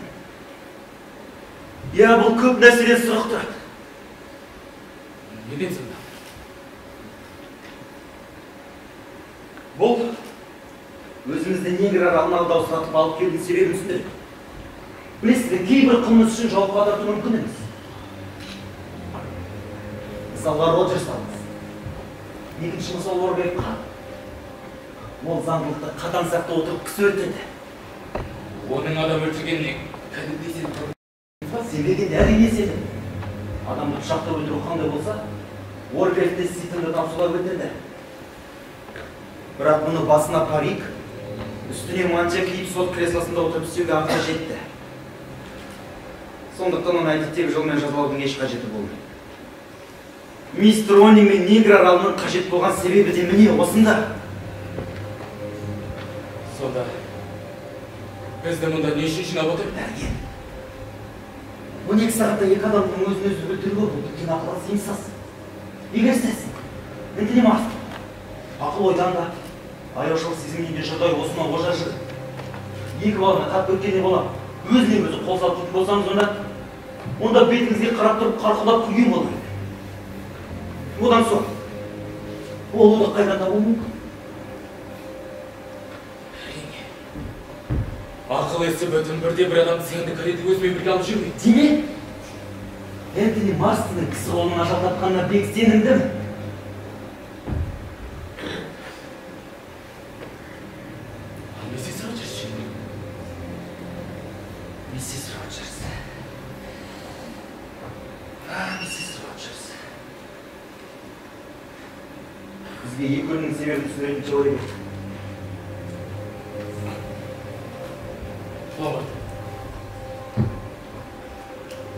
Иә, бұл көп нәрседен сұрақ тұрады. Неден сонда? Бұл өзімізді негр аралына алдаусыратып алып келдің себебін түсіндіреді. Білесіз бе, кейбір қылмыс үшін жауапқа тарту мүмкін емес. Мысалға Роджерс алыңыз. Екінші мысал Уорбекқа. Ол заңдылықты қатаң сақта отырып кісі өлтірді. Оның адам өлтіргеніне кәдімгі сеніп Себебінде әрине сенім. Адамды пышақта өлтіру қандай болса, Уорбекті Ситонды тамшылап өлтірді. Бірақ мұны басына парик, үстіне манжа киіп сот креслосында отырып істеуге ақша жетті. Сондықтан оны әдеттегі жолмен жазалаудың еш қажеті болды. Мистер Рони мен негр аралының қажет болған себебі де міне осында. Сонда, бізді мұнда не үшін жинап отыр? Дәрігер. 12 сағатта екі адамның өзін-өзі өлтіруі бұл тіптен ақылға сыймас. Егер сіз, ентіне мас, ақыл ойдан да, аяушылық сезімнен де жұрдай осына ожар жыр. Екі балына тап өткенде бола, өзіне өзі қол салып кеткен болсаңыз, онда бетіңізге қарап тұрып қарқылдап күлген болар. Одан соң, ол оны қайдан табуы мүмкін? Ақыл есі бөтін бірде бір адам сенді кареті өзімен бірге алып жүрмейді. Демек, Энтони Марстың кісі қолынан ажал тапқанына бек сенімдім. Миссис Роджерс ше? Миссис Роджерс. Миссис Роджерс. Бізге екі өлімнің себебін түсіндіретін теория керек.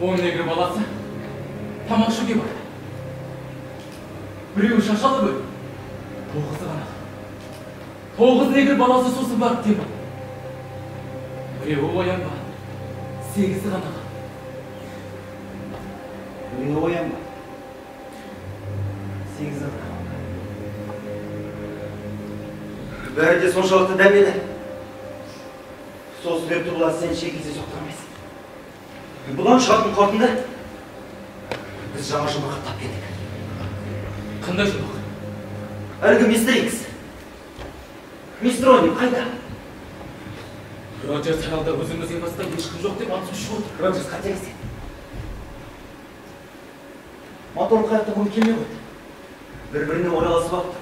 Он негр баласы тамақ ішуге барды. Біреуі шашалы бөлі, 9-ы ғана. 9 негр баласы сосын барып темір. Біреуі оянба, 8-і ғана. Біреуі оянба, 8-і ғана. Бәрі де соншалықты дәмелі. Сол себепті бұлар сен шекілсе соқтырмайсың. Бұдан шығатын қортынды біз жаңа жұмаққа тап келдік. Қандай жұмақ? Әлгі мистер Икс. Мистер Рони қайда? Роджерс аралда өзімізге баста ешкім жоқ деп ант ұшып отыр. Роджерс қателесті. Моторын қайықта бұны келмей қойды. Бір-біріне ораласып алыпты.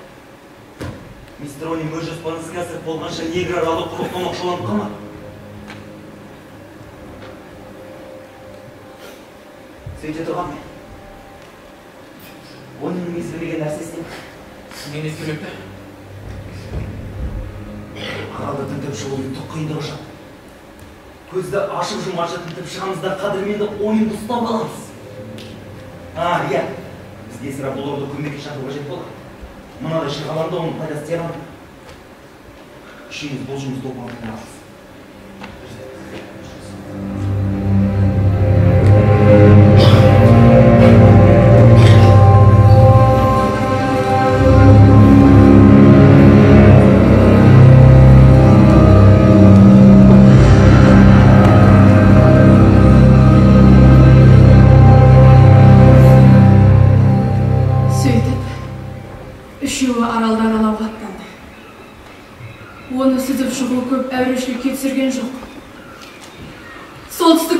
Мистер Рони өз жоспарын іске асырып болғанша негр аралы құлықтан оқшауланып қалмады. Сөйте тұрған мен. Оның ескілеген нәрсесіне. Мен ескілмепті. Аралда тінтіп шығудың түк қиындығы жоқ. Көзді ашып жұмғанша тінтіп шығамызда қадірменді ойынды ұстап аламыз. Иә. Бізге сірә бұл орды көмекке шақыру қажет болады. Мынада шырғаланда оның пайдасы тияр ма? Үшеуміз бұл жұмысты оқуға аласыз.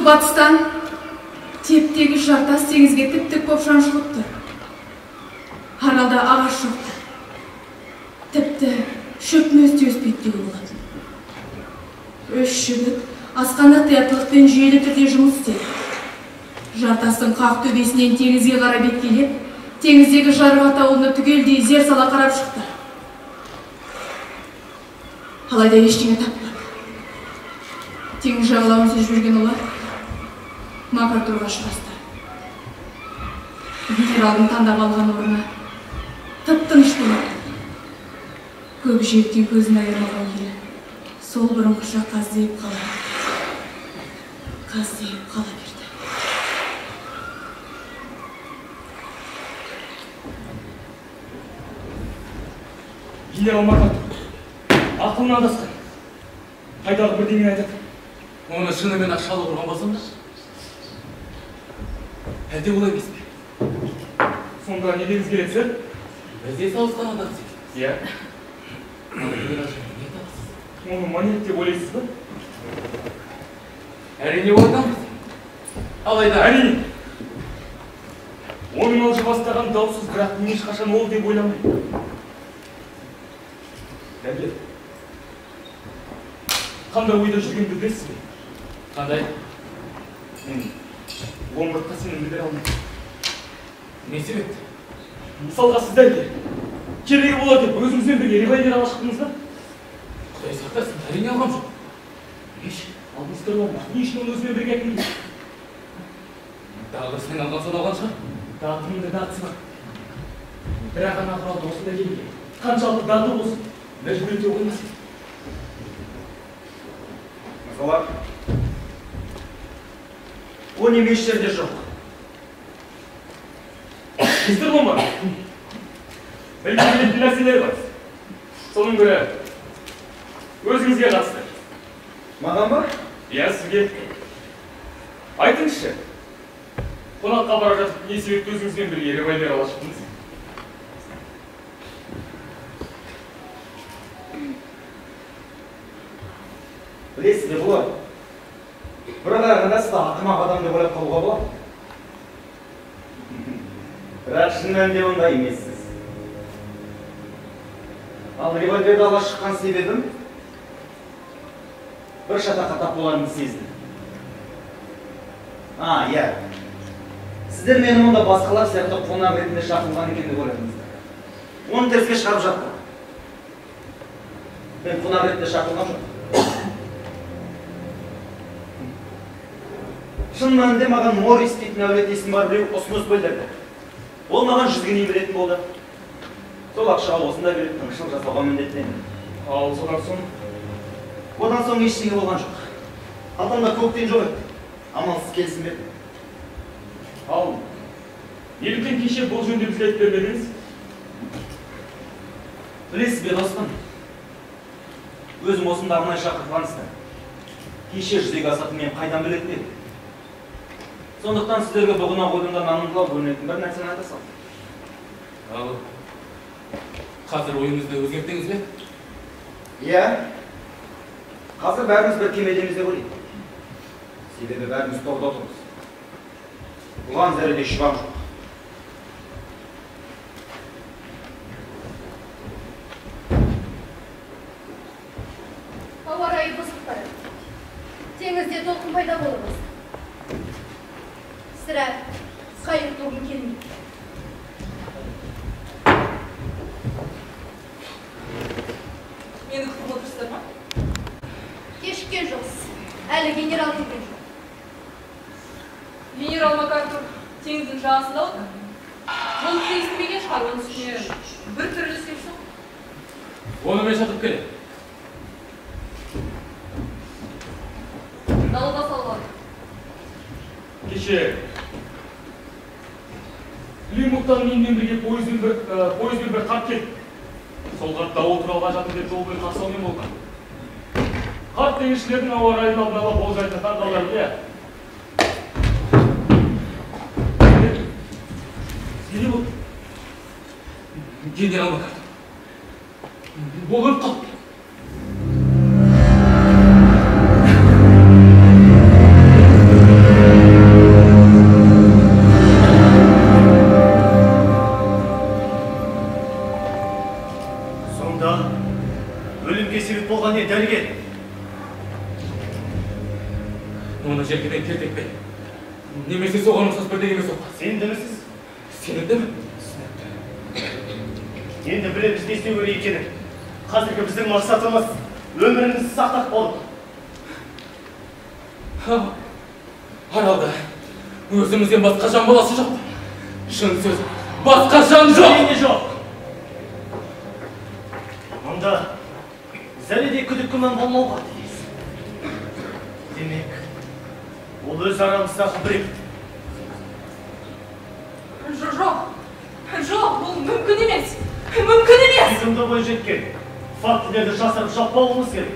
Батыстан тептегі жартас теңізге тіп-тік боп шаншылып тұр. Аралда ағаш жоқ. Тіпті шөптің өсте өспейді деуге болады. Үш жігіт Асқанда тыяттылықпен жүйелі түрде жұмыс істеді. Жартастың қақ төбесінен теңізге қарап беткелеп, теңіздегі Жарығат ауылына түгелдей зер сала қарап шықты. Алайда ештеңе таппады. Теңіз жағалауынсыз жүрген олар МакАртурға ұшырасты. Генералдың таңдап алған орны тып-тыныш болады. Көкжиектен көзін айырмаған елі сол бұрынғыша қаздиып қала берді. Генерал МакАртур, ақылын адасқан. Қайдағы бірдеңе айтады. Оны шынымен ақшалы құрған болсам да? Әлде олай емес пе? Сонда не дегіңіз келеді сіз? Бізде салысқан адам секілді. Иә. Оны монет деп ойлайсыз ба? Әрине ойдамыз. Алайда әрине. Оның алжы бастаған даусыз, бірақ мен ешқашан ол деп ойламаймын. Дәлел. Қандай ойда жүргенді білесіз бе? қандай? Мен омыртқа сенім білдіре алмаймын. Не себепті? Мысалға сіз дәлел. Керегі болады деп өзіңізбен бірге револьвер ала шықтыңыз ба? Құдай сақтасын, әрине алғам жоқ. Алдыңыз тұрған ба? Не үшін оны өзімен бірге әкелдіңіз? Тағы сен алған соң алған шығар? Датымды датысы бар. Бірақ ана құралды осында келген. Қаншалықты даты болсын, мәжбүрете қоймас. Мырзалар, о неме еш жерде жоқ. Мистер Ломбард, білгім келетін нәрселер бар. Соның бірі өзіңізге қатысты. Маған ба? Иә, сізге. Айтыңызшы, қонаққа бара жатып, не себепті өзіңізбен бірге револьвер ала шықтыңыз? Білесіз бе, бұлар? Бір қарағанда сізді ақымақ адам деп ойлап қалуға болады. Бірақ шын мәнінде ондай емессіз. Ал револьверді ала шыққан себебім бір шатаққа тап боларымды сездім. Иә. Сіздер мені мұнда басқалар сияқты қонақ ретінде шақырылған екен деп ойладыңыздар. Оны теріске шығарып жатты. Мен қонақ ретінде шақырылған жоқ. Шын мәнінде маған Моррис дейтін әулет есім бар біреу ұсыныс білдірді. Ол маған 100 геней беретін болды. Сол ақшаға осында беріп тыңшылық жасауға міндеттенді. Ал содан соң? Одан соң ештеңе болған жоқ. Қалтамда көктен жоқ еді. Амалсыз келісім бердім. Ал неліктен кеше бұл жөнде бізге айтып бермедіңіз? Білесіз бе, достым? Өзім осында арнайы шақыртылғансыздар. Кеше жүзеге асатын мен қайдан білетін едім. Сондықтан сіздерге бұғына қойдымда нанымдылау бөлінетін бір нәрсені айта салдым. Ал қазір ойыңызды өзгерттіңіз бе? Иә. Қазір бәріміз бір кемедеміз деп ойлаймын. Себебі бәріміз торда отырмыз. Бұған зәреде шүбәм жоқ. Ауа райы бұзылып барады. Теңізде толқын пайда болып бастады. Сірә қайық тобын келмейді. Мені күтіп отырсыздар ма? Кешіккен жоқсыз. Әлі генерал келген жоқ. Генерал МакАртур теңіздің жағасында отыр. Оны сіз естімеген шығар, оның үстіне бір түрлі сөйлесің. Оны мен шатып келем. Далаға салған. Кеше Плимуттан менімен бірге пойызбен бір қарт келді. Сол қарт дауыл туралы жатыр деп жол бойы қарсаумен болған. Қарт теңізшілердің ауа райын алдын ала болжайтын таңдалар, иә. Не болды? Генерал МакАртур. Ол өліп қалды. Сонда өлімге себеп болған не дәрігер? мұны жергеден кертекпе. Немесе соған ұқсас бір дегеме соқпа. Сенімдімісіз? Сенімдімі? Енді білеміз не істеу керек екенін. Қазіргі біздің мақсатымыз өміріңізді сақтап болу. Аралда өзімізден басқа жан баласы жоқ. Шын сөз, басқа жан жоқ. Әрине жоқ. Мұнда зәредей күдік күмән болмауға тиіс. Демек, ол өз арамыздағы біреу. Жоқ, бұл мүмкін емес. Мүмкін емес. Күнді бой жеткен фактілерді жасырып жаппауымыз керек.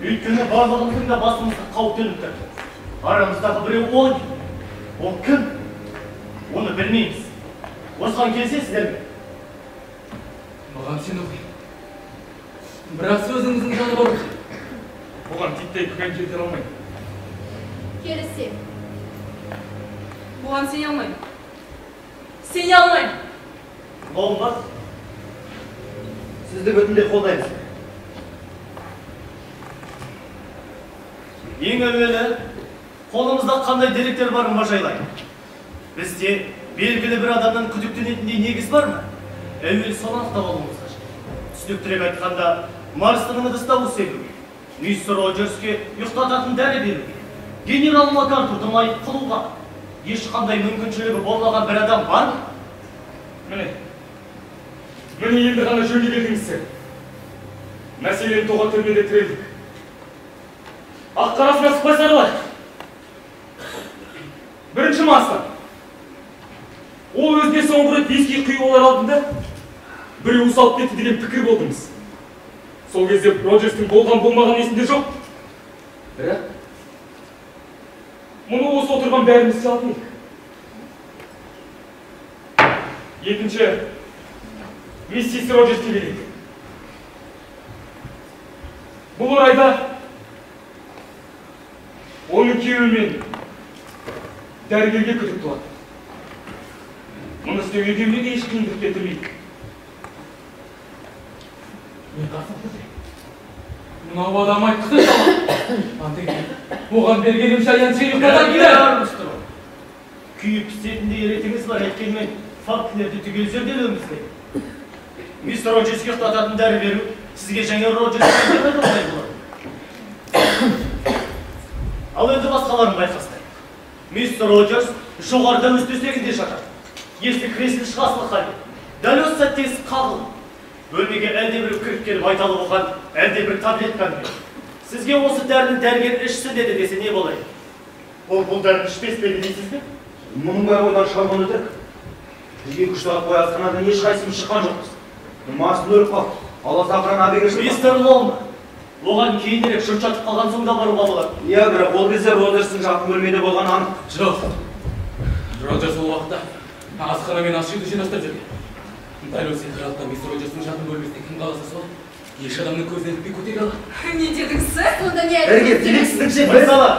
Өйткені барлығымыздың да басымызға қауіп төніп тұр. Арамыздағы біреу ол кім? Ол кім? Оны білмейміз. Осыған келсесіздер ме? Маған сен оқи. Бірақ сөзіңіздің жаны бар. Бұған титтей күмән келтіре алмаймын. Келісем. Бұған сене алмаймын. Сене алмаймын. Олмар, сізді бүтіндей қолдаймыз. Ең әуелі, қолымызда қандай деректер барын бажайлайын. Бізде белгілі бір адамнан күдіктенетіндей негіз бар ма? Әуелі соны анықтап алуымыз қажет. Түсініктірек айтқанда, Марстың ыдыстауы себу, мистер Роджерске ұйықтататын дәрі беру, генерал МакАртурды майып қылуға ешқандай мүмкіншілігі болмаған бір адам бар ма? Міне енді ғана жөнге келдіңіздер. Мәселені тоға түрмеде тірелдік. Ақ-қарасына сықпай саралайық. Бірінші Марстан. Ол өзіне соңғы рет ескей құйғылар алдында біреу салып кетті деген пікір болдыңыз. Сол кезде Роджерстің болған есінде жоқ. Бірақ мұны осы отырған бәріміз салатын едік. Екінші, миссис Роджерске келейік. Бұл орайда оның күйеуі мен дәрігерге күдік туады. Мұны істеу екеуіне де еш қиындық келтірмейді. Мен қарсым қызы. Мынау адам айтқысы жаман. Оған бергенім шаян шайықтадан келер. Күйіп пісетінде еретіңіз бар әйткенмен фактілерді түгел зерделеуіміз керек. Мистер Роджерске ұйықтататын дәрі беру сізге жаңа Роджерске демеді олай болады. Ал енді басқаларын байқастайық. Мистер Роджерс жоғарыда өз төсегінде жатыр. Есік креслі шығасылы халде. Дәл осы сәтте есік қағылды. Бөлмеге әлдебір кіріп келіп айталы болған әлдебір таблетканы берді. Сізге осы дәрінің дәрігер ішсін деді десе не болайын? Ол бұл дәріні ішпес пе дейсіз бе? Мұның бәрі ойдан шығарған өтірік. Бізге күш тағып қоятқанадан ешқайсымыз шыққан жоқпыз. Марстың өліп қалды. Алла сақыран абеге шыққан. Мистер Лоума, оған кейінірек жұрт жатып қалған соң да баруға болады. Иә, бірақ ол кезде Роджерстің жақын бөлмеде болған анық. Жоқ. Роджерс ол уақытта асхана мен асшыйды жинастырып жүрген. Дәл осы қиратта мистер Роджерстің жақын бөлмесіне кім қаласа сол, еш адамның көзінен ілікпей көтере алады. Не дедіңіз сіз? Сонда не Дәрігер, демексіздіңше Мысалы,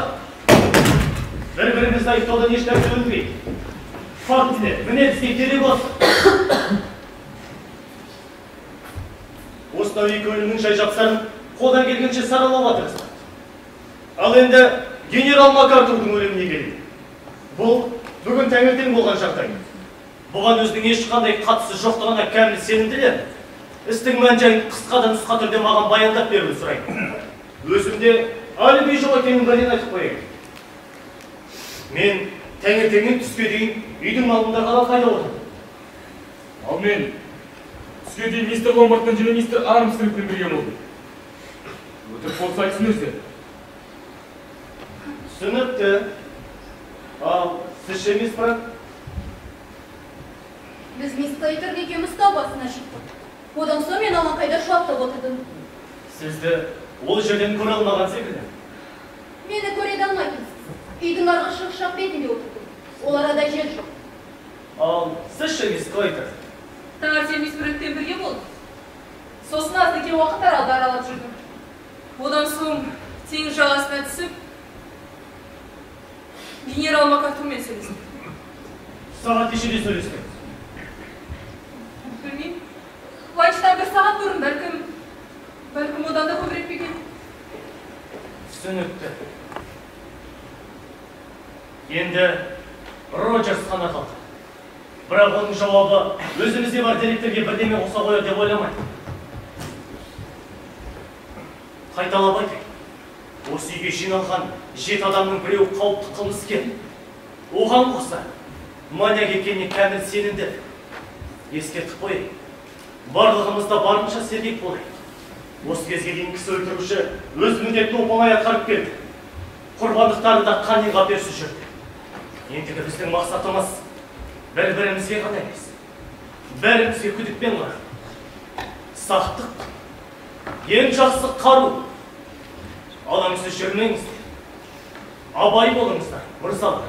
бір-бірімізді айыптаудан еш нәрсе өтпейді. Фактілер, міне бізге керек осы. Осынау екі өлімнің жай-жапсарын қолдан келгенше саралауға тырысты. Ал енді генерал МакАртурдың өліміне келейік. Бұл бүгін таңертең болған жағдай. Бұған өзінің ешқандай қатысы жоқтығына кәміл сенімділер. Істің мән-жайын қысқа да нұсқа түрде маған баяндап беруін сұраймын. Өзімде алиби жоқ екенін бәлен айтып қояйын. Мен таңертеңнен түске дейін үйдің алдында қалып қайда отырдым. Ал мен түске дейін мистер Ломбардтан және мистер Армстронгпен бірге болдым. Өтірік болса айтсын өздері. Түсінікті. Ал сіз ше мистер Франк? Біз мистер Айтырғы екеуміз тау басына шықтық. Одан соң мен оған қайда шуақтап отырдым. Сізді ол жерден көре алмаған секілді. Мені көре де алмайтынсыз. Үйдің арғы шығыс жақ бетінде отырдым. Ол арада жер жоқ. Ал сіз ше мистер Айтыр? Таңертең мистер Франкпен бірге болдым. Сосын азды уақыт аралап жүрдім. Одан соң теңіз жағасына түсіп, генерал МакАртурмен сөйлестім. Сағат нешеде сөйлестіңіз? Білмеймін. Ланчтан 1 сағат бұрын, бәлкім одан да көбірек пе екен. Түсінікті. Енді Роджерс қана қалды. Бірақ оның жауабы өзімізде бар деректерге бірдеме қоса қояр деп ойламайды. Қайталап айтайын. Осы үйге жиналған 7 адамның біреуі қауіпті қылмыскер. Оған қоса маньяк екеніне кәміл сенімді. Ескертіп қойайын. Барлығымызда барынша сергек болайық. Осы кезге дейін кісі өлтіруші өз міндетін оңай атқарып келді. Құрбандықтарды да қани қаперсіз жүрді. Ендігі біздің мақсатымыз бір-бірімізге ғана емес, бәрімізге күдікпен қарап. Сақтық, ең жақсы қару. Алаңсыз жүрмеңіздер. Абай болыңыздар, мырзалар.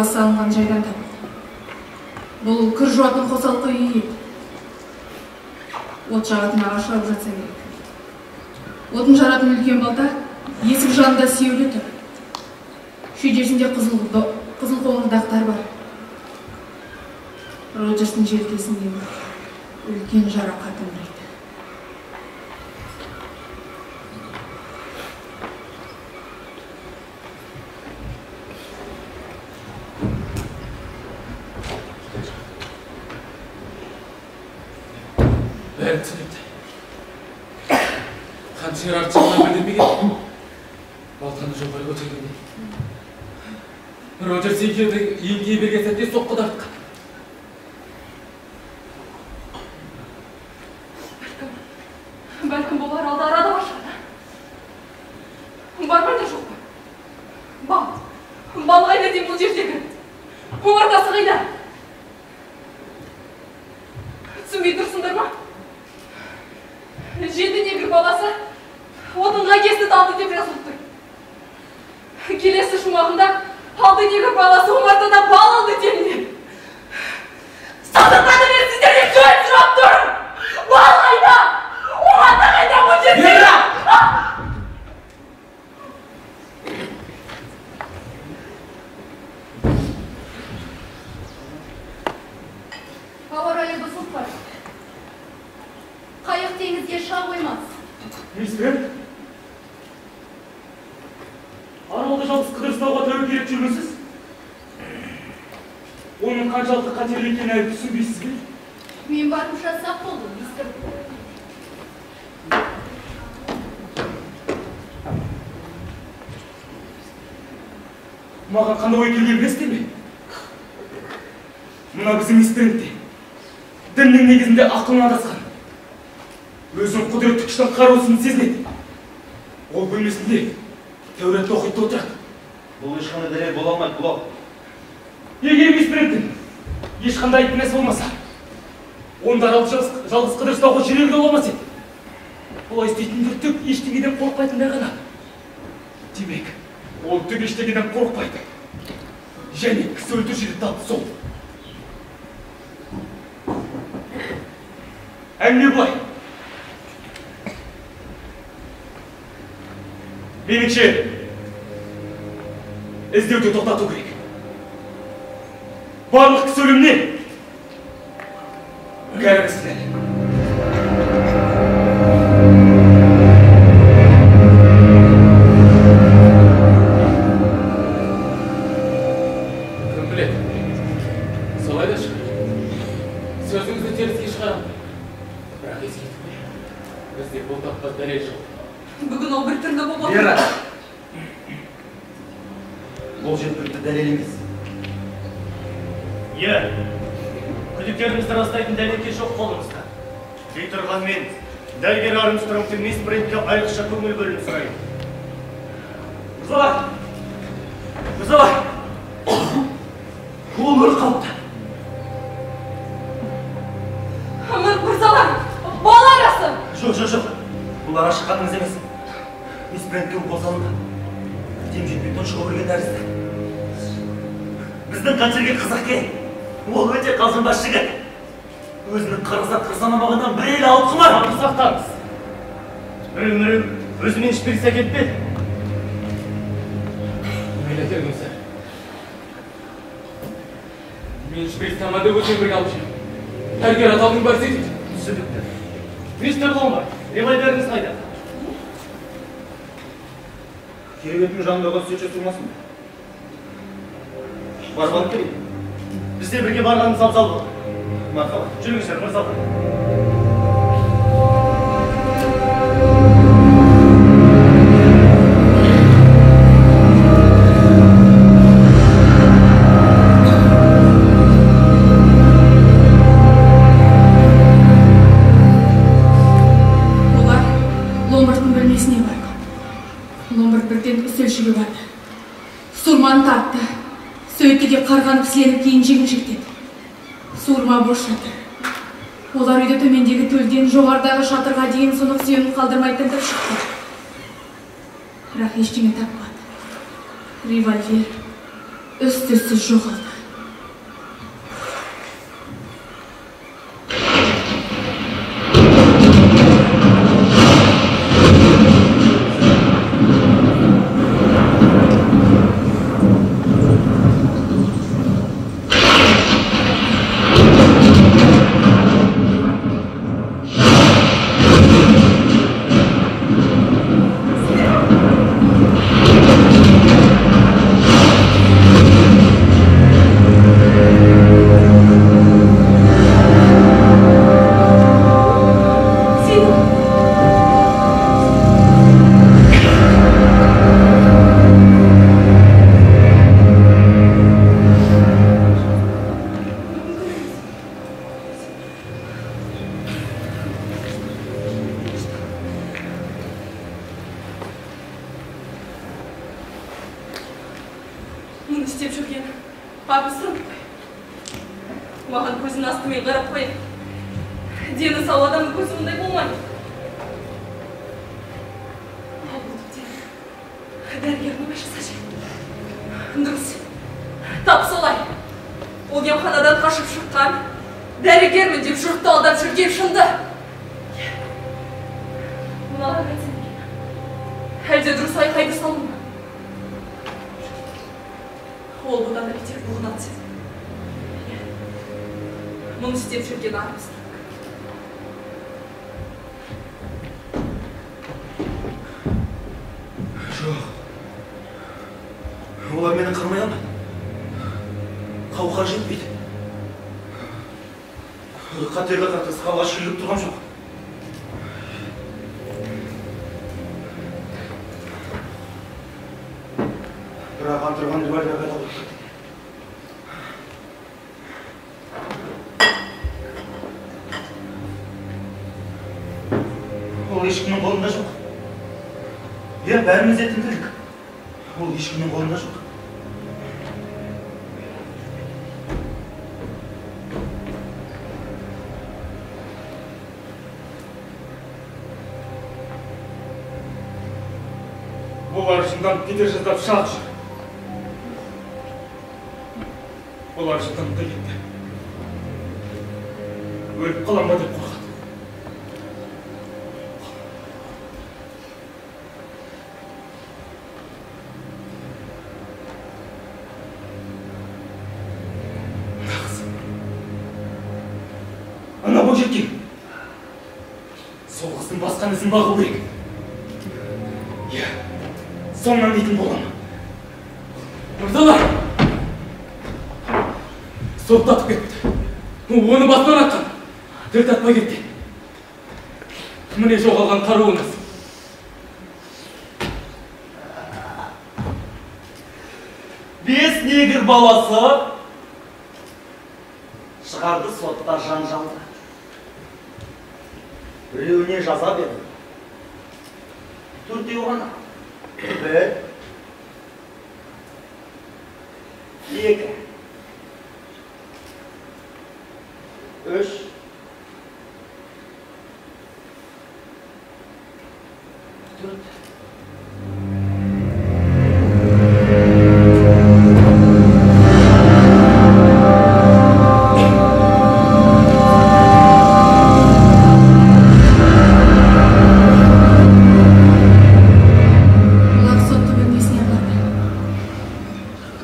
Салынған жайдан табылды. Бұл кір жуатын қосалқы үй еді. От жағатын ағаш алып жатса керек. Отын жаратын үлкен балта есік жанында сүйеулі тұр. Шүйдесінде қызыл қоңыр дақтар бар. Роджерстің желкесінде үлкен жарақатын бар. Бәрі түсінікті. Қаншер артшығына білдірмеген. Балтаны жоғары көтергенде. Роджерс еңкейе берген сәтте соққыда артқан. Бәлкім болар алды арада бар шығар. Бар ма не жоқ па? Бал қайда деймін бұл жердегі. Омартасы қайда? Түсінбей тұрсыңдар ма? 7 негр баласы отынға кесті алды деп жазылып тұр. Келесі шумағында 6 негр баласы омартада бал алды делінеді. Садыққа да мен сіздерге сөз сұрап тұрмын. Бал қайда? Омарта қайда бұл жерде? Ауа райы бұзылып бар. Қайық теңізге шыға қоймас. Мистер, аралды жалғыз қыдырыстауға тәуекел етіп жүрмісіз? Оның қаншалықты қатерлі екенін әлі түсінбейсіз бе? Мен барынша сақ болдым, мистер. Маған қандай ой келгенін білесіздер ме? Мына біздің мистерінде діннің негізінде ақылын адасқан. Өзін құдіретті күштің қарусын сезінеді. Ол бөлмесінде Тәуретті оқиды отырады. Бұл ешқандай дәлел бола алмайды, бұл. Егер мистердің ешқандай айтынасы болмаса, онда жалғыз қыдырыстауға жүрегі де болмас еді. Олай істейтіндер түк ештеңеден қорықпайтындар ғана. Демек, ол түк ештеңеден қорықпайды. Және кісі өлтірушіде даты сол. Әңгіме былай. Меніңше, іздеуді тоқтату керек. Барлық кісі өлімнен кәрігісінен. Кім біледі? Солай да шығар. Сөзіңізді теріске шығарам. Бірақ ескертпе. Бізде бұл таппас дәлел жоқ. Бүгін ол бір түрлі болып Вера! Бұл жеткілікті дәлел емес. Иә, күдік Сөздеріңізді растайтын дәлелдер жоқ қолыңызда. Дей тұрған мен, дәрігер Армстронгтың мисс Брентке айрықша көңіл бөлуін сұраймын. Мырзалар! Ол өліп қалыпты. Мырзалар, бала арасы! Жоқ. Бұл ара шыққаныңыз емес. Мисс Брентке қозғалында. Дем жетпейтін шығу берген тәрізді. Біздің қаншерге қызық ке. Ол өте қалжыңбас жігіт. Өзінің қарғысат қырсанамағынан бір елі алып құмар. Сақтаңыз. Үрің, өзімен ішпегісі кетпеді. Мейлі тергіңіздер. Мен ішпегісі тамады өтен бірге алып жүрмін. Дәрігер аталдың бар сөйтеді. Түсінікті. Мистер Ломбард, револьверіңіз қайда? Кереуеттің жанындағы сөйтші тұрмасын. Барбанып келейін. Бізде бірге барғанымыз абзал болды. Мархабат. Жүріңіздер, мырзалар. Олар Ломбардтың бөлмесіне барды. Ломбард бірден үстелшіге барды. Сурманы тартты. Сөйтіге қарғанып сіленіп кейін жегіншектеді. Суырма бош жатыр. Олар үйде төмендегі төлден жоғардағы шатырға дейін соның сүйенін қалдырмайтын тұрып шықты. Бірақ ештеңе таппады. Револьвер үсті-үстіз жоғалды. Мұны істеп жүрген Армстронг қой. Маған көзін астымен қарап қойып. Дені сау адамның көзі мұндай болмайды. Ал бұл түптен дәрігер не жасашы? Дұрыс. Тап солай. Ол емханадан қашып шыққан. Дәрігермін деп жұртты алдап жүрген шынды. Мыналар қайтсын екен. Әлде дұрыс айқайды салдым ба? Ол бұдан да бетер бұғынан түседі. Мұны істеп жүрген Армстронг. Жоқ. Олар мені қырмай алмайды. Қауқар жетпейді. Қатерге қатысқаға шүйіліп тұрған жоқ. Бірақ антырған револьверге табылды. Ол ешкімнің қолында жоқ. Бәріміз де тінтілдік. Ол ешкімнің қолында жоқ. Олар жындан кетер жаздап шақ жүр. Олар жындан да кетті. Өліп қалам ба деп қорқады. Ана бойжеткен. Сол қыздың басқан ізін бағу керек. Иә, соңынан дейтін боламын. Мырзалар! Соқтатып кетті. Оны басынан атқан. Тіл татпай кетті. Міне жоғалған қаруыңыз. Бес негір баласы шығарды сотта жанжалды. Біреуіне жаза берді. Төртеу ғана. Бір, екі, үш, төрт.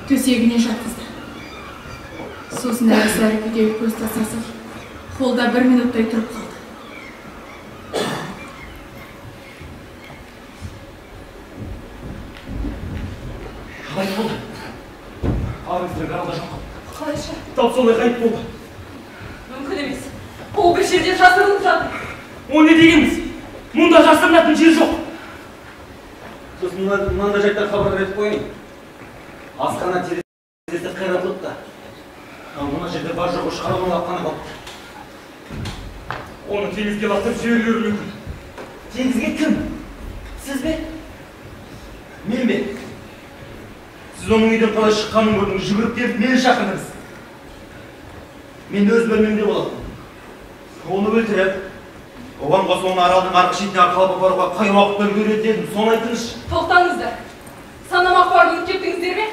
Төсегіне жатқызды. Сосын әрі-сәрі күйдегі көз тастасып, холда 1 минуттай тұрып қалды. Қалай болды? Арыңыздың аралда жоқ. Қалайша? Тап солай қайып болды. Мүмкін емес. Ол бір жерде жасырынып жатыр. О не дегеніңіз? Мұнда жасырынатын жер жоқ. Сосын мынандай жайттар хабар етіп қойын. Асқана терезесі қиратылып та. Мына жерде бар жоқ шығарылған лапқаны қалды. Оны теңізге лақтырып жіберулері мүмкін. Теңізге кім? Сіз бе? Мен бе? Сіз оның үйден қалай шыққанын көрдіңіз, жүгіріп келіп мені шақырдыңыз. Мен өз бөлмемде болатын. Оны өлтіріп, оған қоса оны аралдың арғы шетіне арқалап апаруға қай уақытта үлгереді дедім, соны айтыңызшы. Тоқтаңыздар. Санамақ бар ұмытып кеттіңіздер ме?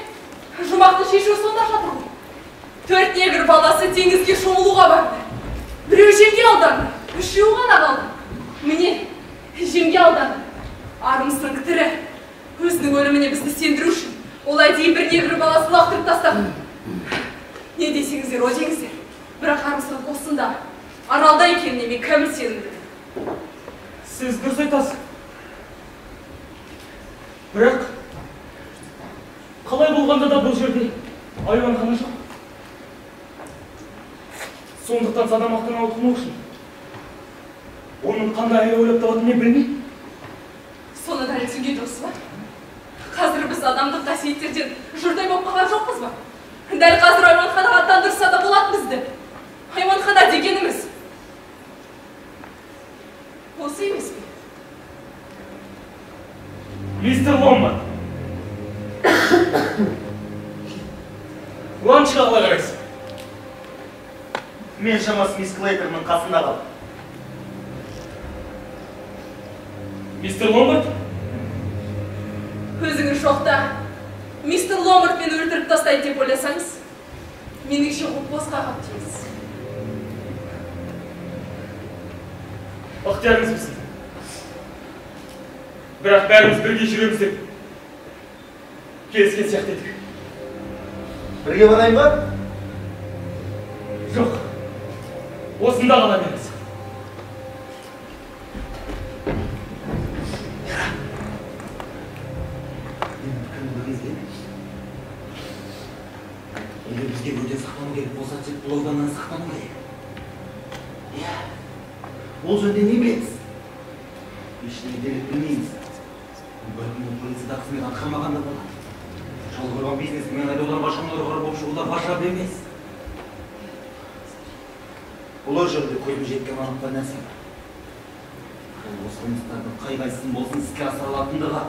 Жұмақты шешуі сонда жатыр ғой. 4 негр баласы теңізге шомылуға барды. Біреу жемге алданды, 3-еуі ғана қалды. Міне, жемге алданды. Армстронг тірі. Өзінің өліміне бізді сендіру үшін олай дейін 1 негр баласын лақтырып тастады. Не десеңіздер, о деңіздер. Бірақ Армстронг осында, аралда екеніне мен кәміл сенімдімін. Сіз дұрыс айтасыз. Бірақ қалай болғанда да бұл жерде айуанхана жоқ. Сондықтан Садамақтан ауытқымау үшін оның қандай айлы ойлап табатынын мен білмеймін. Соны дәл түсінген жоқсыз ба? Қазір біз адамдық қасиеттерден жұрдай болып қалған жоқпыз ба? Дәл қазір айуанханаға аттандырса да болады бізді. Айуанхана дегеніміз осы емес пе? Мистер Ломбард. Ланчқа қалай қарайсың? Мен шамасы мисс Клейтернің қасында қалдым. Мистер Ломбард? Өзіңіз жоқта мистер Ломбард мені өлтіріп тастайды деп ойласаңыз, меніңше ол босқа қаптыңыз. Ықтиярыңыз біздің. Бірақ бәріміз бірге жүреміз деп келіскен сияқты едік. Бірге барайын ба? Жоқ. Осында қала беріңіз. Егер бізге бөтен сақтану керек болса, тек бұл ауданнан сақтану керек. Иә, ол жөнде не білеміз? Ештеңе делік білмейміз. Бәлкім ол полицияда қызмет атқармаған да болады. Жол құрған бизнесмен айдаулар башқұрмалар болып шығуға башар емес. Олар жөнде көзім жеткен анық бір нәрсе бар. Ол осы қылмыстардың қай-қайсысын болсын іске асырылатындығы.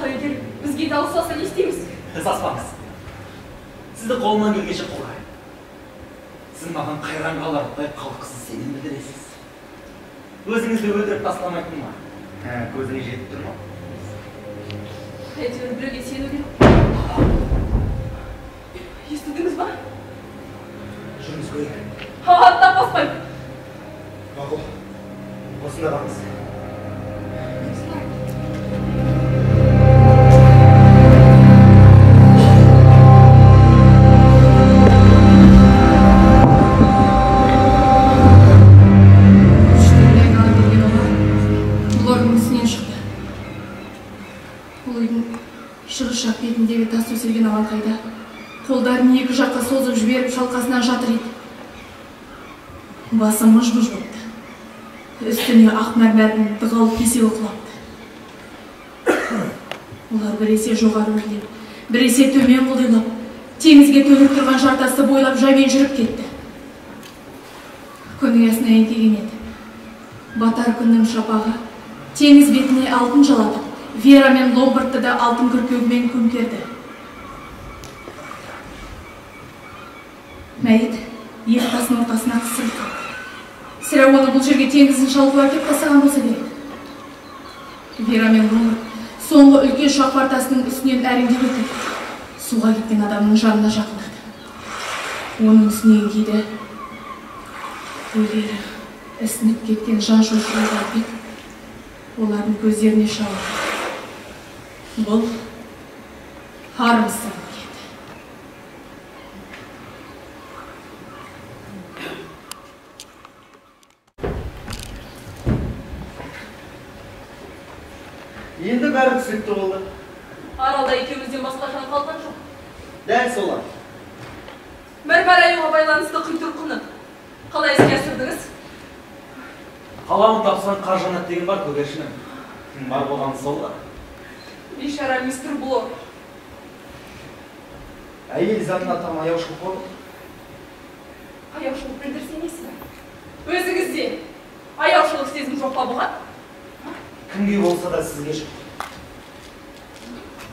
Егер бізге дауысталса не істейміз? Саспаңыз. Сізді қолынан келгенше қорғайын. Сіз маған қайран қаларлықтай қалқысыз сенім білдіресіз. Өзіңізді өлтіріп тастамайтын ма? Көзіңе жетіп тұр ма? Әйтеуір біреуге сену керек. Естідіңіз ба? Жүріңіз көрейік. Аттап баспайды. Мақұл. Осында қалыңыз. Шығыс жақ бетіндегі тас төселген алаңқайда қолдарын екі жаққа созып жіберіп шалқасынан жатыр еді. Басы мұж-мұж болыпты. Үстіне ақ мәрмәрдің дығалы кесегі құлапты. Олар біресе жоғары өрлеп, біресе төмен құлдилап, теңізге төніп тұрған жартасты бойлап жаймен жүріп кетті. Күн ұясына еңкейген еді. Батар күннің шапағы теңіз бетіне алтын жалатып, Вера мен Ломбардты да алтын күркеуімен көмкерді. Мәйіт екі тасының ортасына қысылып қалды. Сірә оны бұл жерге теңіздің шалқуы әкеп тастаған болса керек. Вера мен Ломбард соңғы үлкен шақпар тасының үстінен әреңдеп өтіп, суға кеткен адамның жанына жақындады. Оның үстінен кейді өлері ісініп кеткен жан шошырлық әлпет олардың көздеріне шалды. Бұл Армстронг еді. Енді бәрі түсінікті болды. Аралда екеумізден басқа жан қалған жоқ. Дәл солай. Мәрмәр аюға байланысты құйтұрқыны қалай іске асырдыңыз? Қалауын тапсырған Қаржанат деген бар көгершінің. Бар болғаны сол да. Бейшара мистер Блор. Әйел затына там аяушылық болды. Аяушылық білдірсе несі бар? Өзіңізде аяушылық сезім жоқ па бұған? Кімге болса да сізге жоқ.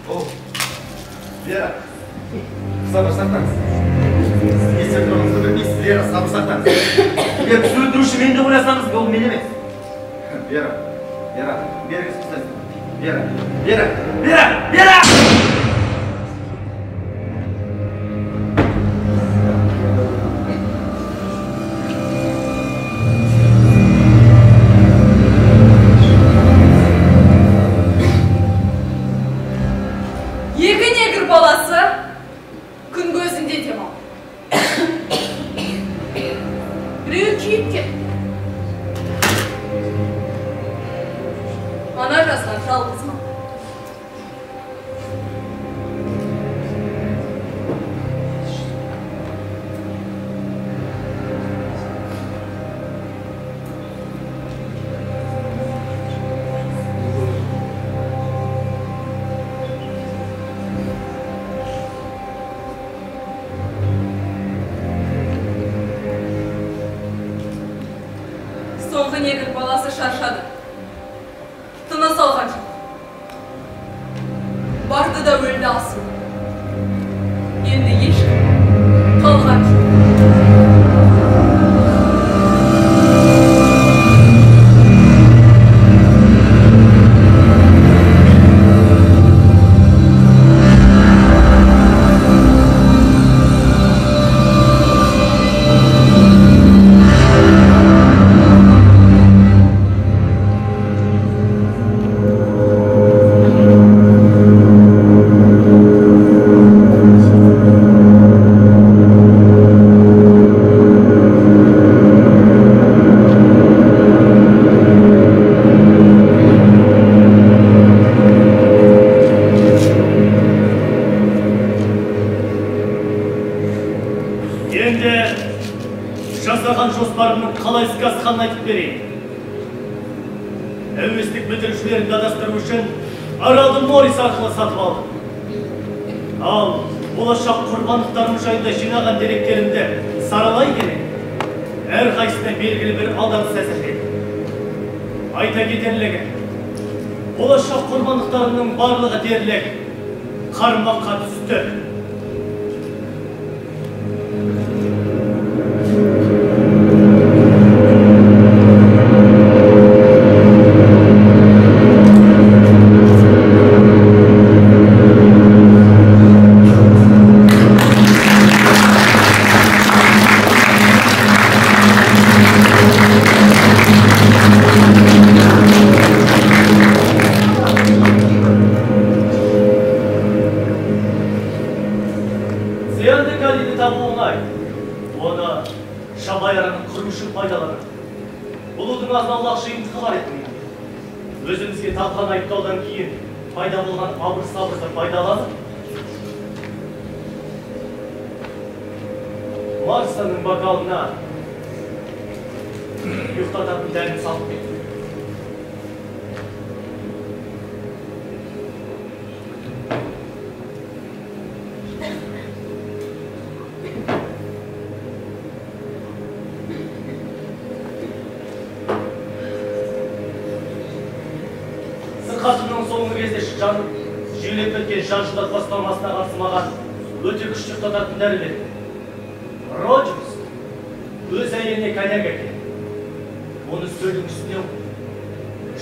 О, Вера, сабыр сақтаңыз. Сізге секторыңызды білмейсіз, Вера, сабыр сақтаңыз. Егер кісі өлтіруші мен деп ойласаңыз, ол мен емес. Вера, беріңіз пистолетті. Вера! Екі негр баласы күн көзінде демал. Біреу күйіп кетті. Ана жазған жалғыз ма? Соңғы негр баласы шаршады. Тыныс алған жоқ. Барды да өлді асыл. Енді ешкім қалған жоқ. Айтып берейін. Әуестік бітірушілерді адастыру үшін аралды Морис арқылы сатып алдым. Ал болашақ құрбандықтарым жайында жинаған деректерімді саралай келе, әрқайсысына белгілі бір алданыс әзірледім. Айта кетерлігі, болашақ құрбандықтарымның барлығы дерлік қармаққа түсті. Өзімізге тапқан айыптаудан кейін пайда болған абыр-сабырды пайдаланып, Марсаның бокалына ұйықтататын дәрін салып кетті. жүйелеп кеткен жан жұтатпас нормасына қарсы маған өте күшті ұстататын дәрілер. Роджерс өз әйеліне коньяк әкелді. Оны үстелдің үстіне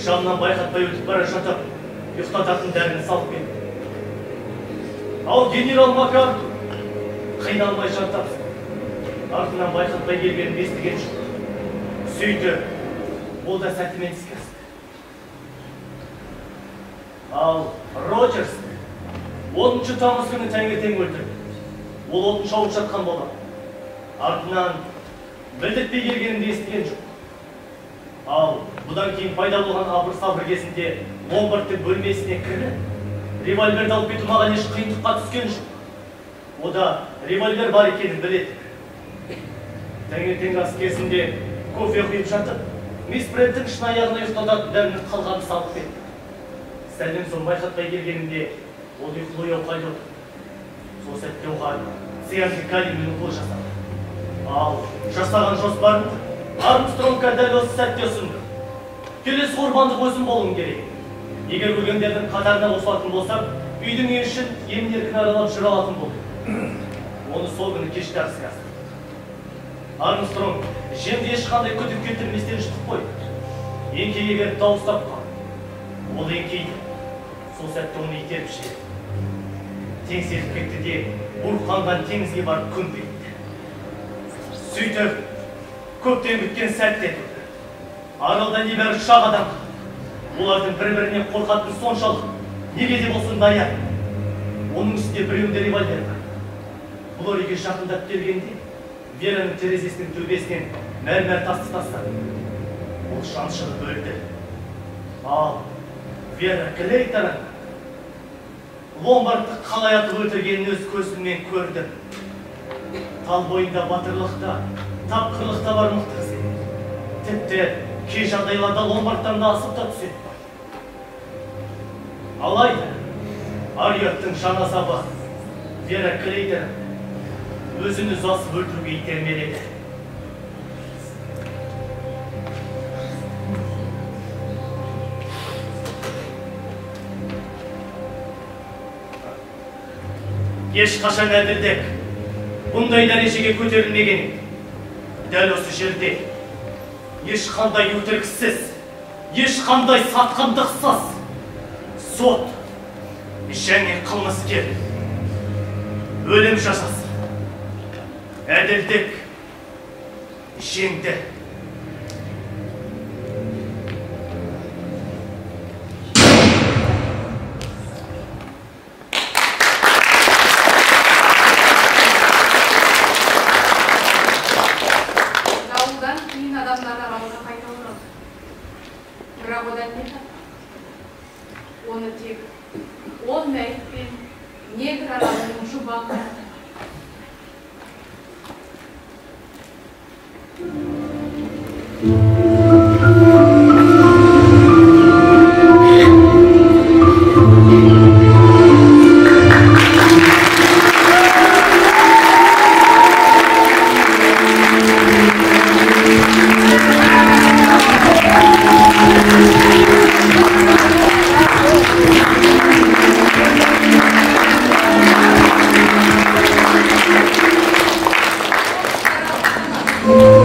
жанынан байқатпай өтіп бара жатып, ұйықтататын дәріні салып келді. Ал генерал МакАртур қиналмай жан тапсырды. Артынан байқатпай келгенін естіген жоқ. Сөйтіп, ол да сәтімен іске асты. Ал Роджерс 10 тамыз күні таңертең өлтірді. Ол отын шауып жатқан болған. Артынан білдіртпей келгенін естіген жоқ. Ал бұдан кейін пайда болған абыр-сабыр кезінде Ломбардтың бөлмесіне кіріп, револьверді алып кету маған еш қиындыққа түскен жоқ. О да револьвер бар екенін біледі. Таңертең ас кезінде кофе құйып жатып, мисс Брэдтің шын аяғына ұйықтататын дәрінің қалғанын салып кетті. Сәлден соң байқатпай келгенінде ол ұйқылы ояу қалды отыр. Сол сәтте оған цианды калиймен укол жасады. Ал жасаған жоспарын Армстронгқа дәл осы сәтте ұсынды. Келесі құрбандық өзім болуым керек. Егер өлгендердің қатарына қосылатын болсам, үйдің үй ішін емін-еркін аралап жүре алатын болды. Оны сол күні кеште іске асырды. Армстронг жемді ешқандай күтіп кетірместен жұтып қойды. Еңкейге беріп дауыстап қалды. Ол еңкейді. Сол сәтте оны итеріп жіберді. Теңселіп кетті де бұрқанған теңізге барып көміп кетті. Сөйтіп, көптен күткен сәтте тұрды. Аралда небәрі шақ адам. Олардың бір-біріне қорқатын соншалық, неге де болсын даяр. Оның үстінде біреуінде револьвер бар. Бұл өріге жақындап келгенде, Вераның терезесінің төбесінен мәрмәр тасты тастады. Ол шаншығып өлді. Ал Вера Клейторын Ломбардты қалай атып өлтіргенін өз көзіммен көрдім. Тал бойында батырлықта, тапқырлықта бар мықты қыз еді. Тіпті кей жағдайларда Ломбардтан да асып та түседі. Алайда, Ариоттың жан азабы Вера Клейторын өзін өзі асып өлтіруге итермеледі. Ешқашан әділдік бұндай дәрежеге көтерілмеген. Дәл осы жерде ешқандай өтіріксіз, ешқандай сатқындықсыз сот және қылмыскер өлім жазасы. Әділдік жеңді. Дауылдан кейін адамдар аралға қайта оралды. Бірақ одан не тапты? Оны тек ол мәйіт пен негр аралының жұбағы қарады. Oh